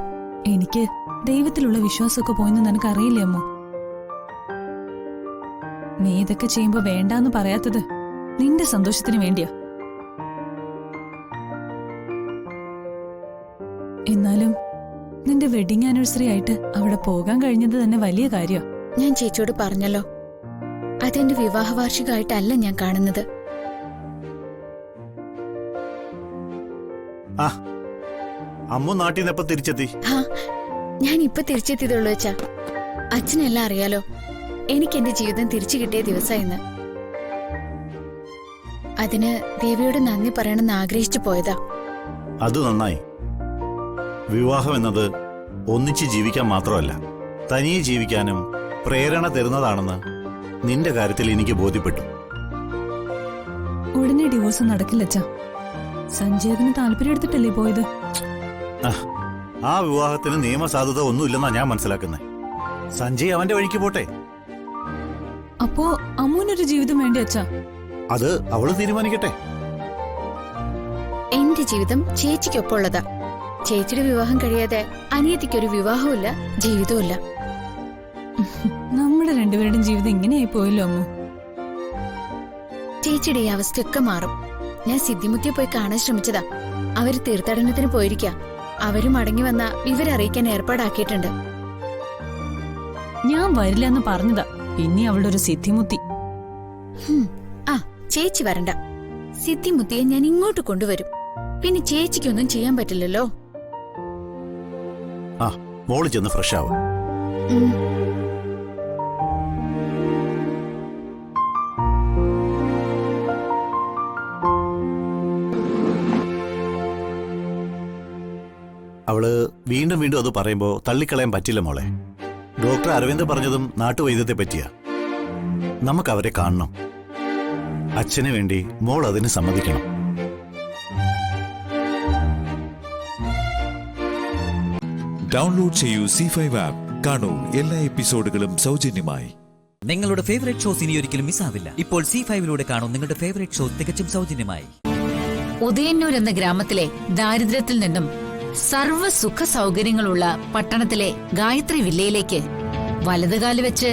എനിക്ക് ദൈവത്തിലുള്ള വിശ്വാസമൊക്കെ പോയെന്ന് നിനക്ക് അറിയില്ലേ അമ്മ? നീ ഇതൊക്കെ ചെയ്യുമ്പോ വേണ്ടാന്ന് പറയാത്തത് നിന്റെ സന്തോഷത്തിന് വേണ്ടിയാ. എന്നാലും നിന്റെ വെഡിങ് ആനിവേഴ്സറി ആയിട്ട് അവിടെ പോകാൻ കഴിഞ്ഞത് തന്നെ വലിയ കാര്യമാ. ഞാൻ ചേച്ചിയോട് പറഞ്ഞല്ലോ, അതെന്റെ വിവാഹ വാർഷികമായിട്ടല്ല ഞാൻ കാണുന്നത്. അമ്മു നാട്ടിൽ നിന്ന് എപ്പോ തിരിച്ചെത്തി? ഞാൻ ഇപ്പൊ തിരിച്ചെത്തിയതുള്ളൂ വെച്ചാ. അച്ഛനെല്ലാം അറിയാലോ, എനിക്ക് എന്റെ ജീവിതം തിരിച്ചു കിട്ടിയ ദിവസമായിന്ന്. അതിന് ദേവിയോട് നന്ദി പറയണമെന്ന് ആഗ്രഹിച്ചു പോയതാ. അത് നന്നായി. വിവാഹം എന്നത് ഒന്നിച്ച് ജീവിക്കാൻ മാത്രമല്ല, തനിയെ ജീവിക്കാനും പ്രേരണ തരുന്നതാണെന്ന് നിന്റെ കാര്യത്തിൽ എനിക്ക് ബോധ്യപ്പെട്ടു. ഉടനെ ഡിവോഴ്സ് നടക്കില്ല അച്ഛാ. സഞ്ജയത്തിന് താല്പര്യം എടുത്തിട്ടല്ലേ പോയത്? ആ വിവാഹത്തിന് നിയമസാധുത ഒന്നുമില്ലെന്നാ ഞാൻ മനസ്സിലാക്കുന്നത്. സഞ്ജയ് അവന്റെ വഴിക്ക് പോട്ടെ. അപ്പോ അമ്മൂനൊരു ജീവിതം വേണ്ടി അച്ഛാ? അത് അവള് തീരുമാനിക്കട്ടെ. എന്റെ ജീവിതം ചേച്ചിക്കൊപ്പമുള്ളതാ. ചേച്ചിയുടെ വിവാഹം കഴിയാതെ അനിയത്തിക്കൊരു വിവാഹവുമില്ല, ജീവിതവുമില്ല. നമ്മുടെ രണ്ടുപേരുടെയും ജീവിതം ഇങ്ങനെയായി പോയല്ലോ അമ്മു. ചേച്ചിയുടെ ഈ അവസ്ഥയൊക്കെ മാറും. ഞാൻ സിദ്ധിമുത്തിയെ പോയി കാണാൻ ശ്രമിച്ചതാ. അവര് തീർത്ഥാടനത്തിന് പോയിരിക്ക. അവര് മടങ്ങി വന്ന വിവരറിയിക്കാൻ ഏർപ്പാടാക്കിയിട്ടുണ്ട്. ഞാൻ വരില്ല എന്ന് പറഞ്ഞതാ, പിന്നെ അവളുടെ ഒരു സിദ്ധിമുത്തി. ആ ചേച്ചി വരണ്ട. സിദ്ധിമുത്തിയെ ഞാൻ ഇങ്ങോട്ട് കൊണ്ടുവരും. പിന്നെ ചേച്ചിക്കൊന്നും ചെയ്യാൻ പറ്റില്ലല്ലോ. ആ മോള് ചെന്ന് ഫ്രഷ് ആവും. അവള് വീണ്ടും വീണ്ടും അത് പറയുമ്പോ തള്ളിക്കളയാൻ പറ്റില്ല മോളെ. ഡോക്ടർ അരവിന്ദ് പറഞ്ഞതും നാട്ടുവൈദ്യത്തെ പറ്റിയാ. നമുക്ക് അവരെ കാണണം. അച്ഛന് വേണ്ടി മോൾ അതിന് സമ്മതിക്കണം. ഡൗൺലോഡ് ചെയ്യൂ C5 ആപ്പ്. കാണൂ എല്ലാ എപ്പിസോഡുകളും സൗജന്യമായി. നിങ്ങളുടെ ഫേവറേറ്റ് ഷോസ് ഇനി ഒരിക്കലും മിസ്സാവില്ല. ഇപ്പോൾ C5 കാണൂ നിങ്ങളുടെ ഫേവറേറ്റ് ഷോ തികച്ചും സൗജന്യമായി. ഉദയന്നൂർ എന്ന ഗ്രാമത്തിലെ ദാരിദ്ര്യത്തിൽ നിന്നും സർവ്വ സുഖ സൗകര്യങ്ങളുള്ള പട്ടണത്തിലെ ഗായത്രി വില്ലയിലേക്ക് വലതുകാല് വെച്ച്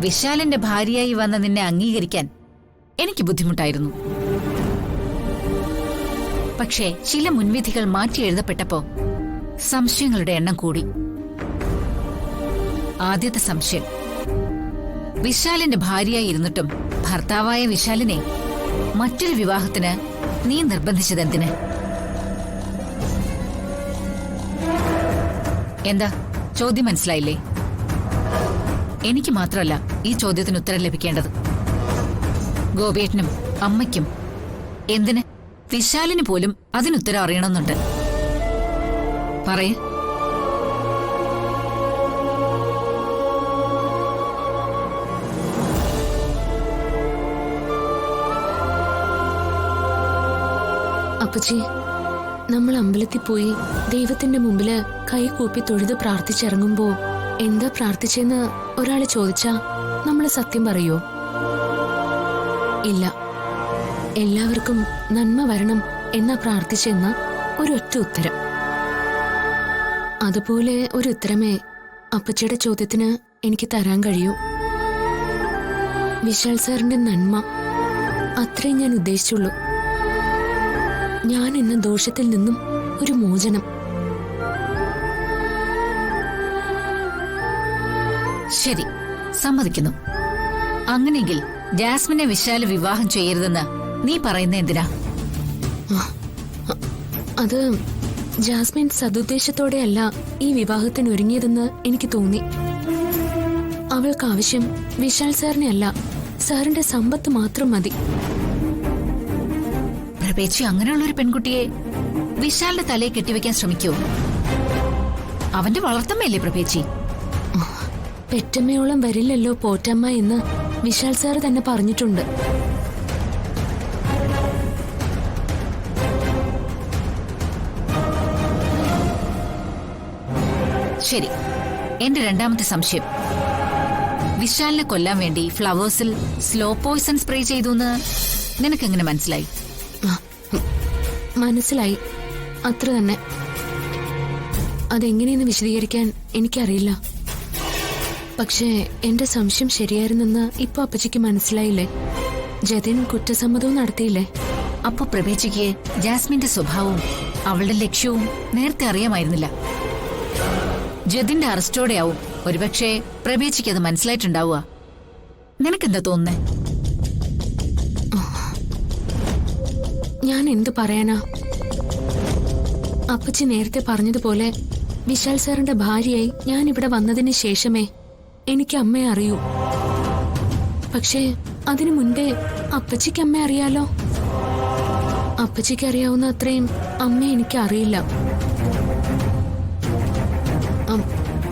വിശാലിന്റെ ഭാര്യയായി വന്ന നിന്നെ അംഗീകരിക്കാൻ എനിക്ക് ബുദ്ധിമുട്ടായിരുന്നു. പക്ഷേ ചില മുൻവിധികൾ മാറ്റി എഴുതപ്പെട്ടപ്പോ സംശയങ്ങളുടെ എണ്ണം കൂടി. ആദ്യത്തെ സംശയം, വിശാലിന്റെ ഭാര്യയായി ഇരുന്നിട്ടും ഭർത്താവായ വിശാലിനെ മറ്റൊരു വിവാഹത്തിന് നീ നിർബന്ധിച്ചതെന്തിന്? എന്താ ചോദ്യം മനസ്സിലായില്ലേ? എനിക്ക് മാത്രമല്ല ഈ ചോദ്യത്തിന് ഉത്തരം ലഭിക്കേണ്ടത്. ഗോപിയേട്ടനും അമ്മയ്ക്കും, എന്തിന് വിശാലിന് പോലും അതിനുത്തരം അറിയണമെന്നുണ്ട്. പറയേ. അപ്പച്ചി, നമ്മൾ അമ്പലത്തിൽ പോയി ദൈവത്തിന്റെ മുമ്പില് കൈകൂപ്പി തൊഴുത് പ്രാർത്ഥിച്ചിറങ്ങുമ്പോ എന്താ പ്രാർത്ഥിച്ചെന്ന് ഒരാള് ചോദിച്ചാ നമ്മള് സത്യം പറയോ? ഇല്ല. എല്ലാവർക്കും നന്മ വരണം എന്നാ പ്രാർത്ഥിച്ചെന്ന ഒരൊറ്റ ഉത്തരം. അതുപോലെ ഒരു ഉത്തരമേ അപ്പച്ചിയുടെ ചോദ്യത്തിന് എനിക്ക് തരാൻ കഴിയൂ. വിശാൽ സാറിന്റെ നന്മ, അത്രയും ഞാൻ ഉദ്ദേശിച്ചുള്ളൂ. ഞാൻ എന്ന ദോഷത്തിൽ നിന്നും ഒരു മോചനം. ശരി, സമ്മതിക്കുന്നു. അങ്ങനെയെങ്കിൽ ജാസ്മിനെ വിശാല് വിവാഹം ചെയ്യരുതെന്ന് നീ പറയുന്ന എന്തിനാ? അത് ജാസ്മിൻ സതുദ്ദേശത്തോടെയല്ല ഈ വിവാഹത്തിന് ഒരുങ്ങിയതെന്ന് എനിക്ക് തോന്നി. അവൾക്ക് ആവശ്യം വിശാൽ സാറിനെ അല്ല, സാറിന്റെ സമ്പത്ത് മാത്രം മതി. പ്രഭേച്ചി, അങ്ങനെയുള്ള ഒരു പെൺകുട്ടിയെ വിശാലിന്റെ തലയെ കെട്ടിവെക്കാൻ ശ്രമിക്കൂ? അവന്റെ വളർത്തമ്മയല്ലേ പ്രഭേച്ചി? പെറ്റമ്മയോളം വരില്ലല്ലോ പോറ്റമ്മ എന്ന് വിശാൽ സാർ തന്നെ പറഞ്ഞിട്ടുണ്ട്. ശരി, എന്റെ രണ്ടാമത്തെ സംശയം, വിശാലിനെ കൊല്ലാൻ വേണ്ടി ഫ്ലവേഴ്സിൽ സ്ലോ പോയിസൺ സ്പ്രേ ചെയ്തു എന്ന് നിനക്കെങ്ങനെ മനസ്സിലായി? മനസ്സിലായി, അത്ര തന്നെ. അതെങ്ങനെയെന്ന് വിശദീകരിക്കാൻ എനിക്കറിയില്ല. പക്ഷേ എന്റെ സംശയം ശരിയായിരുന്നെന്ന് ഇപ്പൊ അപ്പച്ചിക്ക് മനസ്സിലായില്ലേ? ജതിൻ കുറ്റസമ്മതവും നടത്തിയില്ലേ? അപ്പൊ പ്രഭേച്ചിക്ക് ജാസ്മിന്റെ സ്വഭാവവും അവളുടെ ലക്ഷ്യവും നേരത്തെ അറിയാമായിരുന്നില്ല. ജതിന്റെ അറസ്റ്റോടെയാവും ഒരുപക്ഷെ പ്രഭേച്ചിക്ക് അത് മനസ്സിലായിട്ടുണ്ടാവുക. നിനക്കെന്താ തോന്നുന്നേ? ഞാൻ എന്തു പറയാനാ? അപ്പച്ചി നേരത്തെ പറഞ്ഞതുപോലെ വിശാൽ സാറിന്റെ ഭാര്യയായി ഞാൻ ഇവിടെ വന്നതിന് ശേഷമേ എനിക്ക് അമ്മയെ അറിയൂ. പക്ഷേ അതിനു മുൻപേ അപ്പച്ചിക്ക് അമ്മയെ അറിയാലോ. അപ്പച്ചിക്ക് അറിയാവുന്ന അത്രയും അമ്മയെ എനിക്ക് അറിയില്ല.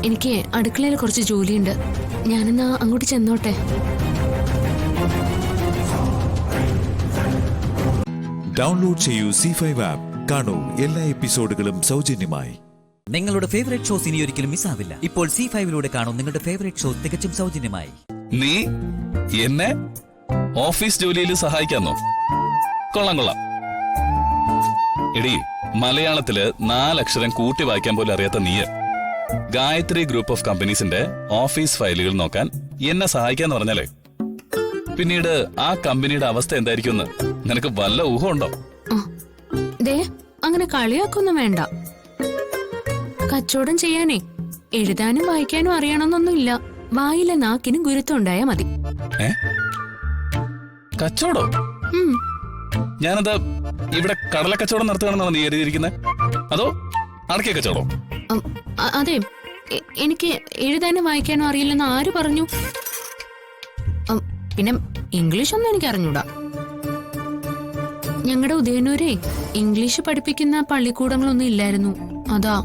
എനിക്ക് അടുക്കളയിൽ കുറച്ച് ജോലിയുണ്ട്. ഞാനെന്നാ അങ്ങോട്ട് ചെന്നോട്ടെ. ഡൗൺലോഡ് ചെയ്യൂ C5 ആപ്പ്. കാണൂ എല്ലാ എപ്പിസോഡുകളും സൗജന്യമായി. നിങ്ങളുടെ ഫേവറേറ്റ് ഷോസ് ഇനി ഒരിക്കലും മിസ്സാവില്ല. ഇപ്പോൾ C5 കാണൂ നിങ്ങളുടെ ഫേവറേറ്റ് ഷോ തികച്ചും സൗജന്യമായി. നീ എന്നെ ഓഫീസ് ജോലിയിൽ സഹായിക്കാന്നോ? കൊള്ളാം. എടി, മലയാളത്തില് 4 അക്ഷരം കൂട്ടി വായിക്കാൻ പോലും അറിയാത്ത നീ ഗായത്രി ഗ്രൂപ്പ് ഓഫ് കമ്പനീസിന്റെ ഓഫീസ് ഫയലുകൾ നോക്കാൻ എന്നെ സഹായിക്കാന്ന് പറഞ്ഞാലേ പിന്നീട് ആ കമ്പനിയുടെ അവസ്ഥ എന്തായിരിക്കും നിനക്ക് വല്ല ഊഹമുണ്ടോ? അങ്ങനെ കളിയാക്കൊന്നും വേണ്ട. കച്ചവടം ചെയ്യാനേ എഴുതാനും വായിക്കാനും അറിയണമെന്നൊന്നുമില്ല. വായിലെ നാക്കിനും ഗുരുത്വം ഉണ്ടായാ മതി. കച്ചവടോ? ഞാനെന്താ ഇവിടെ കടല കച്ചവടം നടത്തുകയാണെന്നാണ് നീ എഴുതിയിരിക്കുന്നത്? അതോ അടക്കിയ കച്ചവടോ? അതെ, എനിക്ക് എഴുതാനും വായിക്കാനും അറിയില്ലെന്ന് ആര് പറഞ്ഞു? പിന്നെ ഇംഗ്ലീഷ് ഒന്നും എനിക്ക് അറിഞ്ഞൂടാ. ഞങ്ങളുടെ ഉദയനൂരെ ഇംഗ്ലീഷ് പഠിപ്പിക്കുന്ന പള്ളിക്കൂടങ്ങളൊന്നും ഇല്ലായിരുന്നു. അതാ.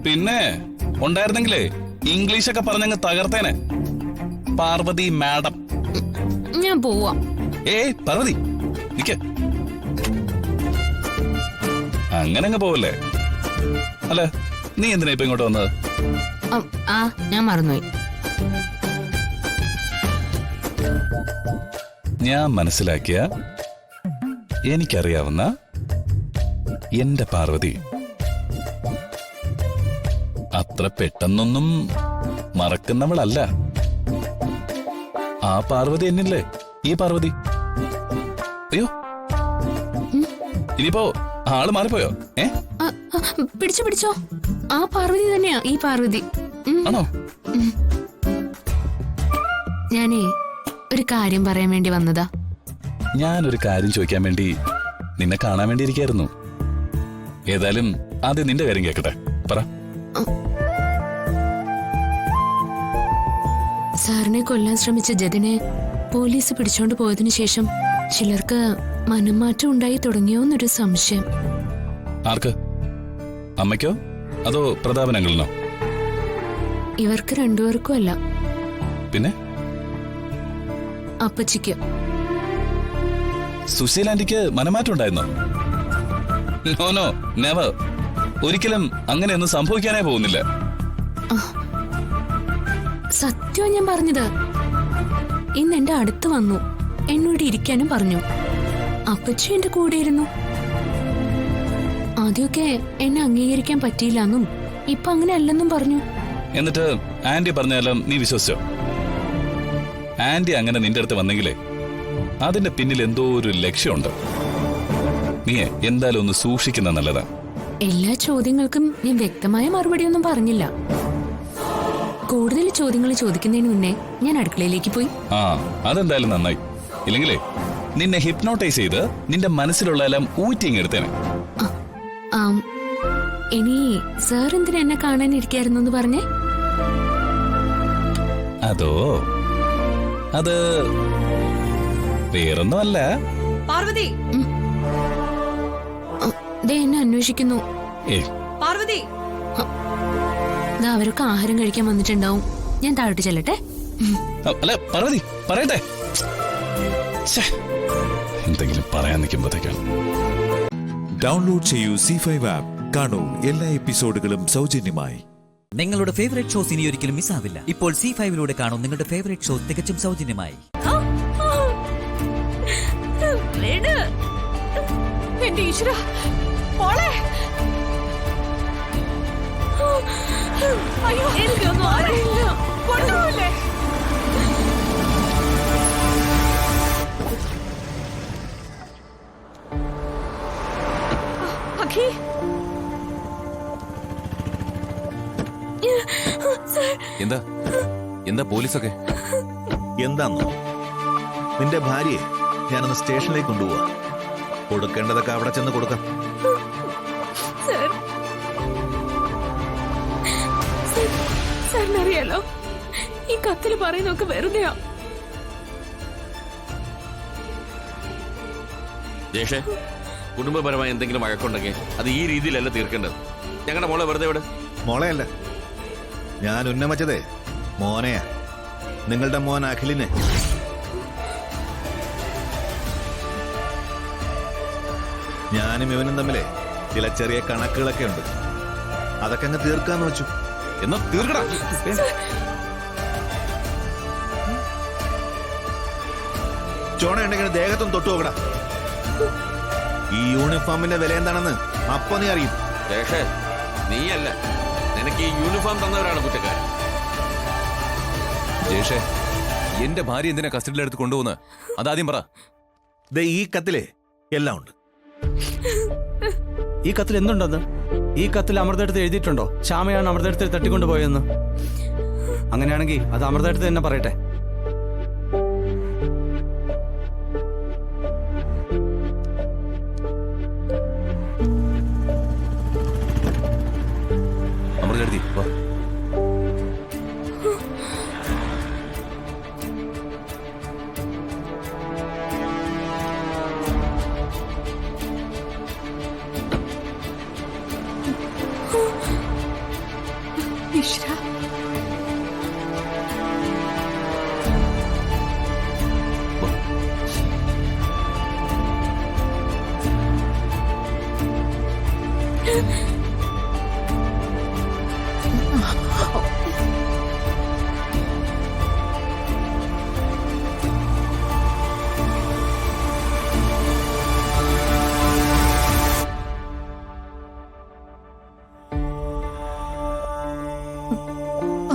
പിന്നെ ഉണ്ടായിരുന്നെങ്കിലേ ഇംഗ്ലീഷൊക്കെ പറഞ്ഞങ്ങ് തകർത്തേനെ. പാർവതി മാഡം, ഞാൻ പോവാ. പാർവതി നിക്ക, അങ്ങനെ പോവല്ലേ? അല്ല, നീ എന്തിനാ ഇപ്പൊ ഇങ്ങോട്ട് വന്നത്? ഞാൻ മറന്നുപോയി. ഞാൻ മനസ്സിലാക്കിയ എനിക്കറിയാവുന്ന എന്റെ പാർവതി അത്ര പെട്ടെന്നൊന്നും മറക്കുന്നവളല്ല. ആ പാർവതി എന്നില്ലേ ഈ പാർവതി? അയ്യോ, ഇനിയിപ്പോ ആള് മാറിപ്പോയോ? പിടിച്ചോ, ആ പാർവതി തന്നെയാ ഈ പാർവതി. ആണോ? ഞാനേ ഒരു കാര്യം പറയാൻ വേണ്ടി വന്നതാ. ഞാനൊരു കാര്യം ചോദിക്കാൻ വേണ്ടി നിന്നെ കാണാൻ വേണ്ടി ഇരിക്കായിരുന്നു. ഏതായാലും ആദ്യം നിന്റെ കാര്യം കേക്കട്ടെ, പറ. സാറിനെ കൊല്ലാൻ ശ്രമിച്ച ജതിനെ പോലീസ് പിടിച്ചോണ്ട് പോയതിനു ശേഷം ചിലർക്ക് മനംമാറ്റം ഉണ്ടായി തുടങ്ങിയോന്നൊരു സംശയം. ആർക്ക്? അമ്മയ്ക്കോ അതോ പ്രതാപനങ്ങളിനോ? ഇവർക്ക് രണ്ടുപേർക്കും അല്ല. പിന്നെ അപ്പച്ചിക്ക്. സുശീലാന്റിക്ക് മനമാറ്റം ഉണ്ടായിരുന്നോ? No, never. ഒരിക്കലും അങ്ങനെയൊന്നും സംഭവിക്കാനേ പോകുന്നില്ല. സത്യം ഞാൻ പറഞ്ഞത്. ഇന്ന് എന്റെ അടുത്ത് വന്നു, എന്നോട് ഇരിക്കാനും പറഞ്ഞു. അപ്പച്ചി എന്റെ കൂടെ ഇരുന്നു. ആദ്യമൊക്കെ എന്നെ അംഗീകരിക്കാൻ പറ്റിയില്ലെന്നും ഇപ്പൊ അങ്ങനെ അല്ലെന്നും പറഞ്ഞു. എന്നിട്ട് ആന്റി പറഞ്ഞാലും നീ വിശ്വസിച്ചോ? ആന്റി അങ്ങനെ നിന്റെ അടുത്ത് വന്നെങ്കിലേ അതിന്റെ പിന്നിൽ എന്തോ ഒരു ലക്ഷ്യമുണ്ട്. നീ എന്തായാലും ഒന്ന് സൂക്ഷിക്കുന്ന നല്ലതാ. എല്ലാ ചോദ്യങ്ങൾക്കും ഞാൻ വ്യക്തമായ മറുപടി ഒന്നും പറഞ്ഞില്ല. കൂടുതൽ ചോദ്യങ്ങൾ ചോദിക്കുന്നതിന് മുന്നേ ഞാൻ അടുക്കളയിലേക്ക് പോയി. അതെന്തായാലും നന്നായി. ഇല്ലെങ്കിലേ നിന്നെ ഹിപ്നോട്ടൈസ് ചെയ്ത് നിന്റെ മനസ്സിലുള്ള എല്ലാം ഊറ്റിങ്ങെടുത്തേനെ. ഇനി സാർ എന്തിനാ എന്നെ കാണാനിരിക്കായിരുന്നു എന്ന് പറഞ്ഞേ? അതോ, അത് വേറൊന്നും അല്ല. പാർവതി എന്നെ അന്വേഷിക്കുന്നു. പാർവതി, അവരൊക്കെ ആഹാരം കഴിക്കാൻ വന്നിട്ടുണ്ടാവും. ഞാൻ താഴോട്ട് ചെല്ലട്ടെ. അല്ല പാർവതി, പറയട്ടെ. എന്തെങ്കിലും പറയാൻ നിൽക്കുമ്പോഴത്തേക്കാണ്. ഡൗൺലോഡ് ചെയ്യൂ C5 ആപ്പ്. കാണൂ എല്ലാ എപ്പിസോഡുകളും സൗജന്യമായി. നിങ്ങളുടെ ഫേവറേറ്റ് ഷോസ് ഇനി ഒരിക്കലും മിസ്സാവില്ല. ഇപ്പോൾ C5 കാണൂ നിങ്ങളുടെ ഫേവറേറ്റ് ഷോ തികച്ചും സൗജന്യമായി. എന്റെ ഈശ്വര, മോളെ! അയ്യോ, എനിക്കൊന്നും അറിയില്ല. കൊണ്ടുപോയില്ലേ? അഖി, എന്താ പോലീസൊക്കെ? എന്താന്നോ, നിന്റെ ഭാര്യയെ ഞാനൊന്ന് സ്റ്റേഷനിലേക്ക് കൊണ്ടുപോവാ. കൊടുക്കേണ്ടതൊക്കെ അവിടെ ചെന്ന് കൊടുക്കാം. സാറിനറിയാലോ, ഈ കത്തില് പറയുന്നൊക്കെ വെറുതെയാ. ജേഷേ, കുടുംബപരമായ എന്തെങ്കിലും വഴക്കുണ്ടെങ്കിൽ അത് ഈ രീതിയിലല്ല തീർക്കേണ്ടത്. ഞങ്ങളുടെ മോളെ വെറുതെ വിട്. മോളെയല്ല ഞാൻ ഉന്നമിച്ചതേ, മോനെയാ. നിങ്ങളുടെ മോൻ അഖിലിനെ. ഞാനും ഇവനും തമ്മിലെ ചില ചെറിയ കണക്കുകളൊക്കെ ഉണ്ട്. അതൊക്കെ അങ്ങ് തീർക്കാന്ന് വെച്ചു. എന്നാ തീർക്കടാ. ചോണ ഉണ്ടെങ്കിൽ ദേഹത്തൊന്നും തൊട്ടു നോക്കടാ. ഈ യൂണിഫോമിന്റെ വില എന്താണെന്ന് അപ്പൊ നീ അറിയും. നീയല്ല, നിനക്ക് ഈ യൂണിഫോം തന്നവരാണ് കുറ്റക്കാരൻ. ജേഷേ, എന്റെ ഭാര്യ എന്തിനാ കസ്റ്റഡിയിലെടുത്ത് കൊണ്ടുപോകുന്നത്? അതാദ്യം പറ. ദേ ഈ കത്തിലെ എല്ലാം ഉണ്ട്. ഈ കത്തിൽ എന്തുണ്ടെന്ന്? ഈ കത്തിൽ അമൃതടുത്ത് എഴുതിയിട്ടുണ്ടോ ശ്യാമയാണ് അമൃതടുത്ത് തട്ടിക്കൊണ്ടുപോയെന്ന്? അങ്ങനെയാണെങ്കിൽ അത് അമൃതടുത്ത് തന്നെ പറയട്ടെ. അമൃതടുത്തി വാ. ഈശ്വരാ,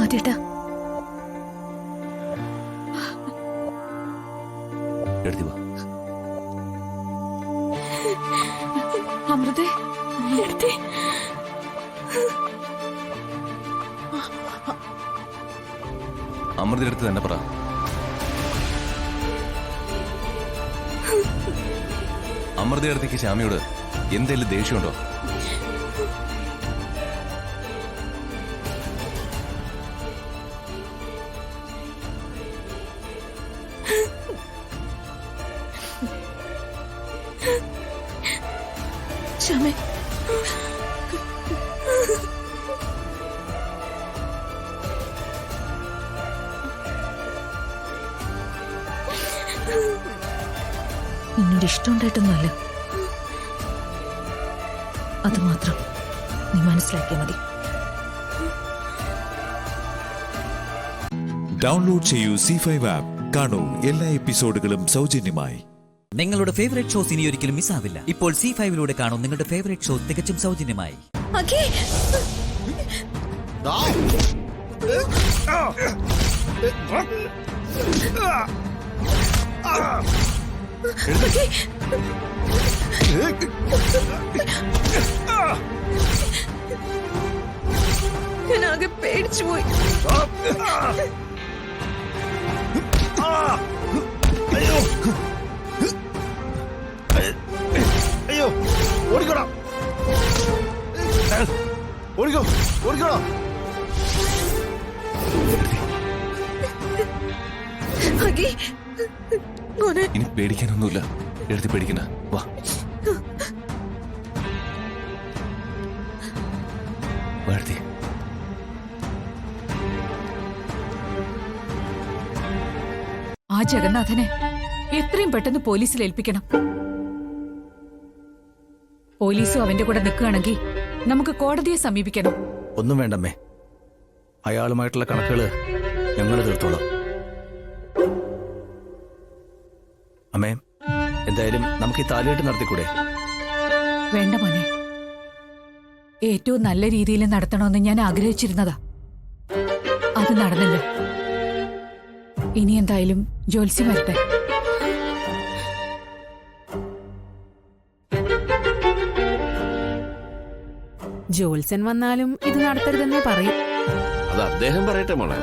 ആദ്യേട്ടാ, എടുത്തി വാ. അമൃതേ, എടുത്തേ. അമൃതയുടെ അടുത്ത് തന്നെ പറ. അമൃതയുടെ അടുത്തേക്ക് ശ്യാമയോട് എന്തെങ്കിലും ദേഷ്യമുണ്ടോ? ശ്യാമേ, നിന്നോട് ഇഷ്ടമുണ്ടായിട്ടൊന്നുമല്ല. അത് മാത്രം നീ മനസ്സിലാക്കിയാൽ മതി. ഡൗൺലോഡ് ചെയ്യൂ C5 ആപ്പ്. കാണൂ എല്ലാ എപ്പിസോഡുകളും സൗജന്യമായി. നിങ്ങളുടെ ഫേവറേറ്റ് ഷോസ് ഇനി ഒരിക്കലും മിസ്സാവില്ല. ഇപ്പോൾ C5 കാണൂ നിങ്ങളുടെ ഫേവറേറ്റ് ഷോ തികച്ചും സൗജന്യമായി. ഞാനാകെ പേടിച്ചു പോയി. അയ്യോ, ഓടിക്കോടാ, ഓടിക്കോ, ഓടിക്കോടാ. ഇനി പേടിക്കാനൊന്നുമില്ല. എടുത്ത് പേടിക്കണ്ട. വാ. വാഴ്ത്തി. ആ ജഗന്നാഥനെ എത്രയും പെട്ടെന്ന് പോലീസിൽ ഏൽപ്പിക്കണം. പോലീസും അവന്റെ കൂടെ നിൽക്കുകയാണെങ്കിൽ നമുക്ക് കോടതിയെ സമീപിക്കണം. ഒന്നും വേണ്ടമ്മേ, അയാളുമായിട്ടുള്ള കണക്കുകൾ ഞങ്ങൾ തീർത്തോളാം. അമ്മേ, എന്തായാലും നമുക്ക് ഈ താലികെട്ട് നടത്തിക്കൂടെ? വേണ്ട മോനെ, ഏറ്റവും നല്ല രീതിയിൽ നടത്തണമെന്ന് ഞാൻ ആഗ്രഹിച്ചിരുന്നതാ. അത് നടന്നില്ല. ഇനി എന്തായാലും ജോത്സ്യം വരട്ടെ. ജോത്സ്യൻ വന്നാലും ഇത് നടത്തരുതെന്നേ പറയും. അത് അദ്ദേഹം പറയട്ടെ മോളെ.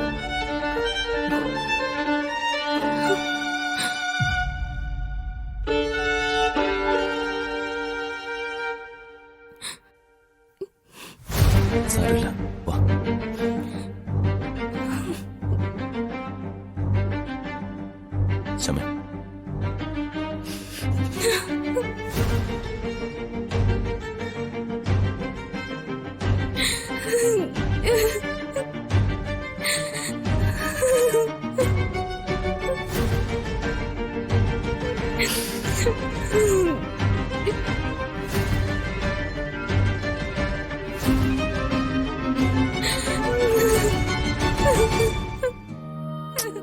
സാരമില്ല. വാ. സമയം.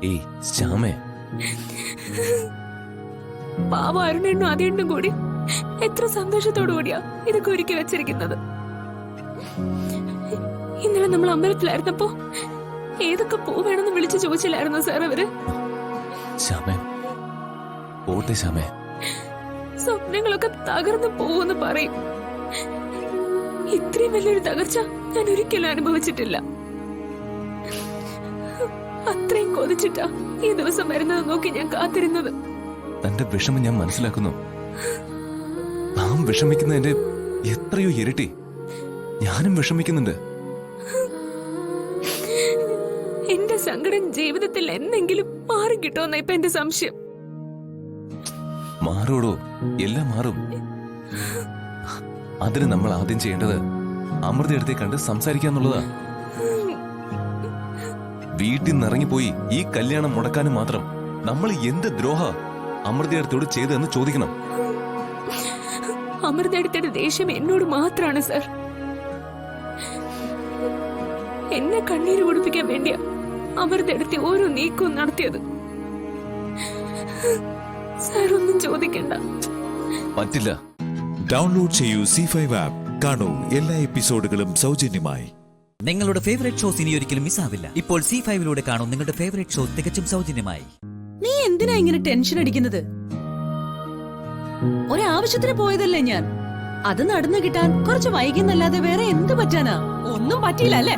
ഏയ് ശ്യാമേ, പാവ അരുണെണ്ണും അതെണ്ണും കൂടി എത്ര സന്തോഷത്തോടു കൂടിയാ ഇതൊക്കെ ഒരുക്കി വെച്ചിരിക്കുന്നത്. ഇന്നലെ നമ്മൾ അമ്പലത്തിലായിരുന്നപ്പോ ഏതൊക്കെ പൂ വേണമെന്ന് വിളിച്ചു ചോദിച്ചില്ലായിരുന്നോ സാർ അവര്? ശ്യാമേ, പോട്ടെ ശ്യാമേ. സ്വപ്നങ്ങളൊക്കെ തകർന്നു പോവെന്ന് പറയും. ഇത്രയും വലിയൊരു തകർച്ച ഞാൻ ഒരിക്കലും അനുഭവിച്ചിട്ടില്ല. അത്രയും കൊതിച്ചിട്ടാ ഈ ദിവസം വരുന്നത് നോക്കി ഞാൻ കാത്തിരുന്നത്. തന്റെ വിഷമം ഞാൻ മനസ്സിലാക്കുന്നു. നാം വിഷമിക്കുന്നതിന്റെ എത്രയോ ഇരട്ടി ഞാനും വിഷമിക്കുന്നുണ്ട്. എന്റെ സങ്കടം ജീവിതത്തിൽ എന്തെങ്കിലും മാറിക്കിട്ടോന്ന ഇപ്പൊ എന്റെ സംശയം. മാറോടോ, എല്ലാം മാറും. അതിന് നമ്മൾ ആദ്യം ചെയ്യേണ്ടത് അമൃതയെടുത്തേ കണ്ട് സംസാരിക്കാന്നുള്ളതാ. വീട്ടിൽ നിന്നിറങ്ങിപ്പോയി ഈ കല്യാണം മുടക്കാനും മാത്രം നമ്മൾ എന്ത് ദ്രോഹ അമൃതയെടുത്തോട് ചെയ്തതെന്ന് ചോദിക്കണം. അമൃതയുടെ ദേഷ്യം എന്നോട് മാത്രാണ് സാർ. എന്നെ കണ്ണീര് കുടിപ്പിക്കാൻ വേണ്ടിയാ അമൃതയുടെ ഓരോ നീക്കവും നടത്തിയത്. സാർ ഒന്നും ചോദിക്കണ്ട. പറ്റില്ല. ഡൗൺലോഡ് ചെയ്യൂ C5 ആപ്പ്. കാണൂ എല്ലാ എപ്പിസോഡുകളും സൗജന്യമായി. നിങ്ങളുടെ ഫേവറേറ്റ് ഷോസ് ഇനി ഒരിക്കലും മിസ്സാവില്ല. ഇപ്പോൾ C5ലൂടെ കാണൂ നിങ്ങളുടെ ഫേവറേറ്റ് ഷോ തികച്ചും സൗജന്യമായി. നീ എന്തിനാ ഇങ്ങനെ ടെൻഷൻ അടിക്കുന്നത്? ഒരാവശ്യത്തിന് പോയതല്ലേ ഞാൻ. അത് നടന്നു കിട്ടാൻ കുറച്ച് വൈകിന്നല്ലാതെ വേറെ എന്ത് പറ്റാനാ? ഒന്നും പറ്റിയില്ല അല്ലേ?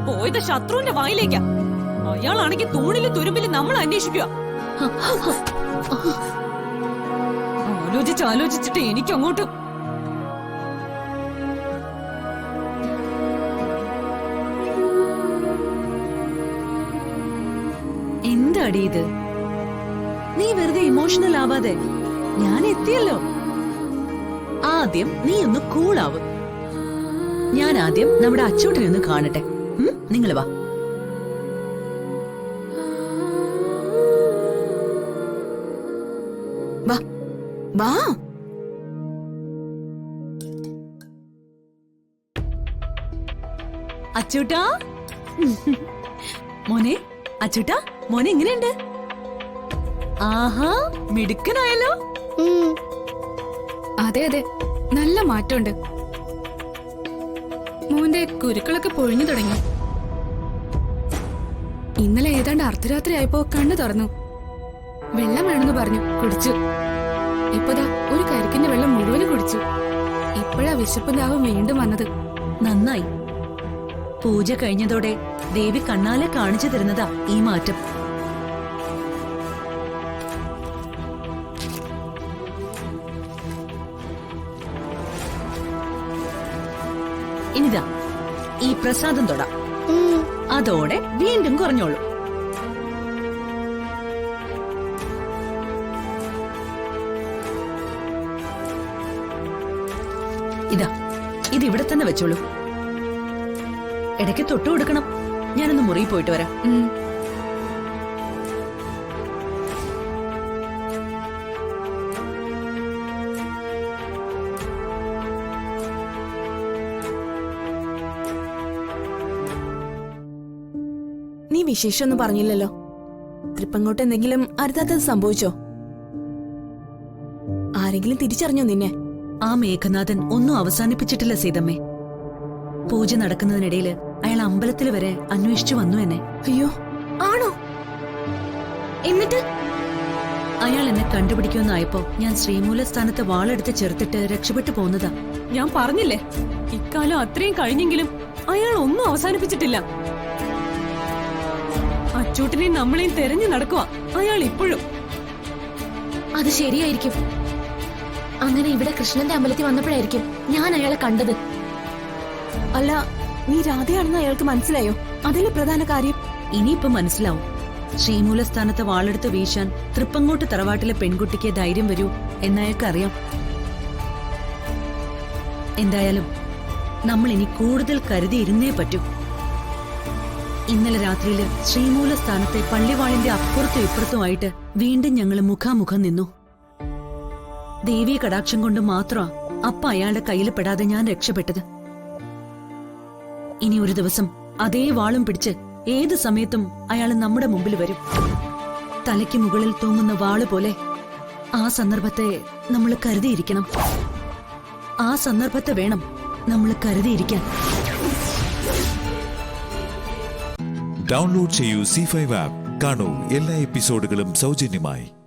പോയത് ശത്രുവിന്റെ വായിലേക്കാ. അയാളാണെങ്കിൽ തൂണിലും തുരുമ്പിലും നമ്മൾ അന്വേഷിക്കുക. ആലോചിച്ചിട്ട് എനിക്ക് അങ്ങോട്ട് എന്താടി ഇത്? നീ വെറുതെ ഇമോഷണൽ ആവാതെ. ഞാൻ എത്തിയല്ലോ. ആദ്യം നീ ഒന്ന് കൂളാവും. ഞാൻ ആദ്യം നമ്മുടെ അച്ചൂട്ടനെ ഒന്ന് കാണട്ടെ. നിങ്ങൾ വാ. വാ. അച്ചൂട്ടാ, മോനെ. അച്ചൂട്ടാ, മോനെ എങ്ങനെയുണ്ട്? ആഹാ, മിടുക്കനായല്ലോ. അതെ അതെ, നല്ല മാറ്റമുണ്ട്. മോന്റെ കുരുക്കളൊക്കെ പൊഴിഞ്ഞു തുടങ്ങി. ഇന്നലെ ഏതാണ്ട് അർദ്ധരാത്രി ആയപ്പോ കണ്ണു തുറന്നു. വെള്ളം വേണമെന്ന് പറഞ്ഞു, കുടിച്ചു. ഇപ്പതാ ഒരു കരിക്കിന്റെ വെള്ളം മുഴുവനും കുടിച്ചു. ഇപ്പോഴാ വിശപ്പ് ദാഹം വീണ്ടും വന്നത്. നന്നായി. പൂജ കഴിഞ്ഞതോടെ ദേവി കണ്ണാലെ കാണിച്ചു തരുന്നതാ ഈ മാറ്റം. ഇനിതാ ഈ പ്രസാദം തൊടാം. അതോടെ വീണ്ടും കുറഞ്ഞോളൂ. ഇതാ, ഇത് ഇവിടെ തന്നെ വെച്ചോളൂ. ഇടയ്ക്ക് തൊട്ടു കൊടുക്കണം. ഞാനൊന്ന് മുറിയിൽ പോയിട്ട് വരാം. നീ വിശേഷമൊന്നും പറഞ്ഞില്ലല്ലോ. ട്രിപ്പങ്ങോട്ട് എന്തെങ്കിലും അരുതാത്തത് സംഭവിച്ചോ? ആരെങ്കിലും തിരിച്ചറിഞ്ഞോ നിന്നെ? ആ മേഘനാഥൻ ഒന്നും അവസാനിപ്പിച്ചിട്ടില്ല സീതമ്മേ. പൂജ നടക്കുന്നതിനിടയിൽ അയാൾ അമ്പലത്തിൽ വരെ അന്വേഷിച്ചു വന്നു എന്നെ. അയ്യോ, ആണോ? എന്നിട്ട് അയാൾ എന്നെ കണ്ടുപിടിക്കുമെന്നായപ്പോ ഞാൻ ശ്രീമൂലസ്ഥാനത്ത് വാളെടുത്ത് ചെറുത്തിട്ട് രക്ഷപ്പെട്ടു പോന്നതാ. ഞാൻ പറഞ്ഞില്ലേ, ഇക്കാലം അത്രയും കഴിഞ്ഞെങ്കിലും അയാൾ ഒന്നും അവസാനിപ്പിച്ചിട്ടില്ല. അച്ചൂട്ടിനെയും നമ്മളെയും തെരഞ്ഞു നടക്കുക അയാൾ ഇപ്പോഴും. അത് ശരിയായിരിക്കും. അങ്ങനെ ഇവിടെ കൃഷ്ണന്റെ അമ്പലത്തിൽ വന്നപ്പോഴായിരിക്കും ഞാൻ അയാളെ കണ്ടത്. അല്ല, നീ രാധയാണെന്ന് അയാൾക്ക് മനസ്സിലായോ? അതിലെ പ്രധാന കാര്യം ഇനിയിപ്പോ മനസ്സിലാവും. ശ്രീമൂലസ്ഥാനത്ത് വാളെടുത്ത് വീശാൻ തൃപ്പങ്ങോട്ട് തറവാട്ടിലെ പെൺകുട്ടിക്ക് ധൈര്യം വരൂ എന്നയാൾക്കറിയാം. എന്തായാലും നമ്മൾ ഇനി കൂടുതൽ കരുതിയിരുന്നേ പറ്റൂ. ഇന്നലെ രാത്രിയില് ശ്രീമൂലസ്ഥാനത്തെ പള്ളിവാളിന്റെ അപ്പുറത്തും ഇപ്പുറത്തുമായിട്ട് വീണ്ടും ഞങ്ങൾ മുഖാമുഖം നിന്നു. ദേവീ കടാക്ഷം കൊണ്ട് മാത്രമാ അപ്പ അയാളുടെ കയ്യിൽ പെടാതെ ഞാൻ രക്ഷപ്പെട്ടത്. ഇനി ഒരു ദിവസം അതേ വാളും പിടിച്ച് ഏത് സമയത്തും അയാൾ നമ്മുടെ മുമ്പിൽ വരും. തലയ്ക്ക് മുകളിൽ തൂങ്ങുന്ന വാള് പോലെ. ആ സന്ദർഭത്തെ നമ്മൾ കരുതിയിരിക്കണം. ആ സന്ദർഭത്തെ വേണം നമ്മൾ കരുതിയിരിക്കാൻ. ഡൗൺലോഡ് ചെയ്യൂ C5 ആപ്പ്. കാണൂ എല്ലാ എപ്പിസോഡുകളും സൗജന്യമായി.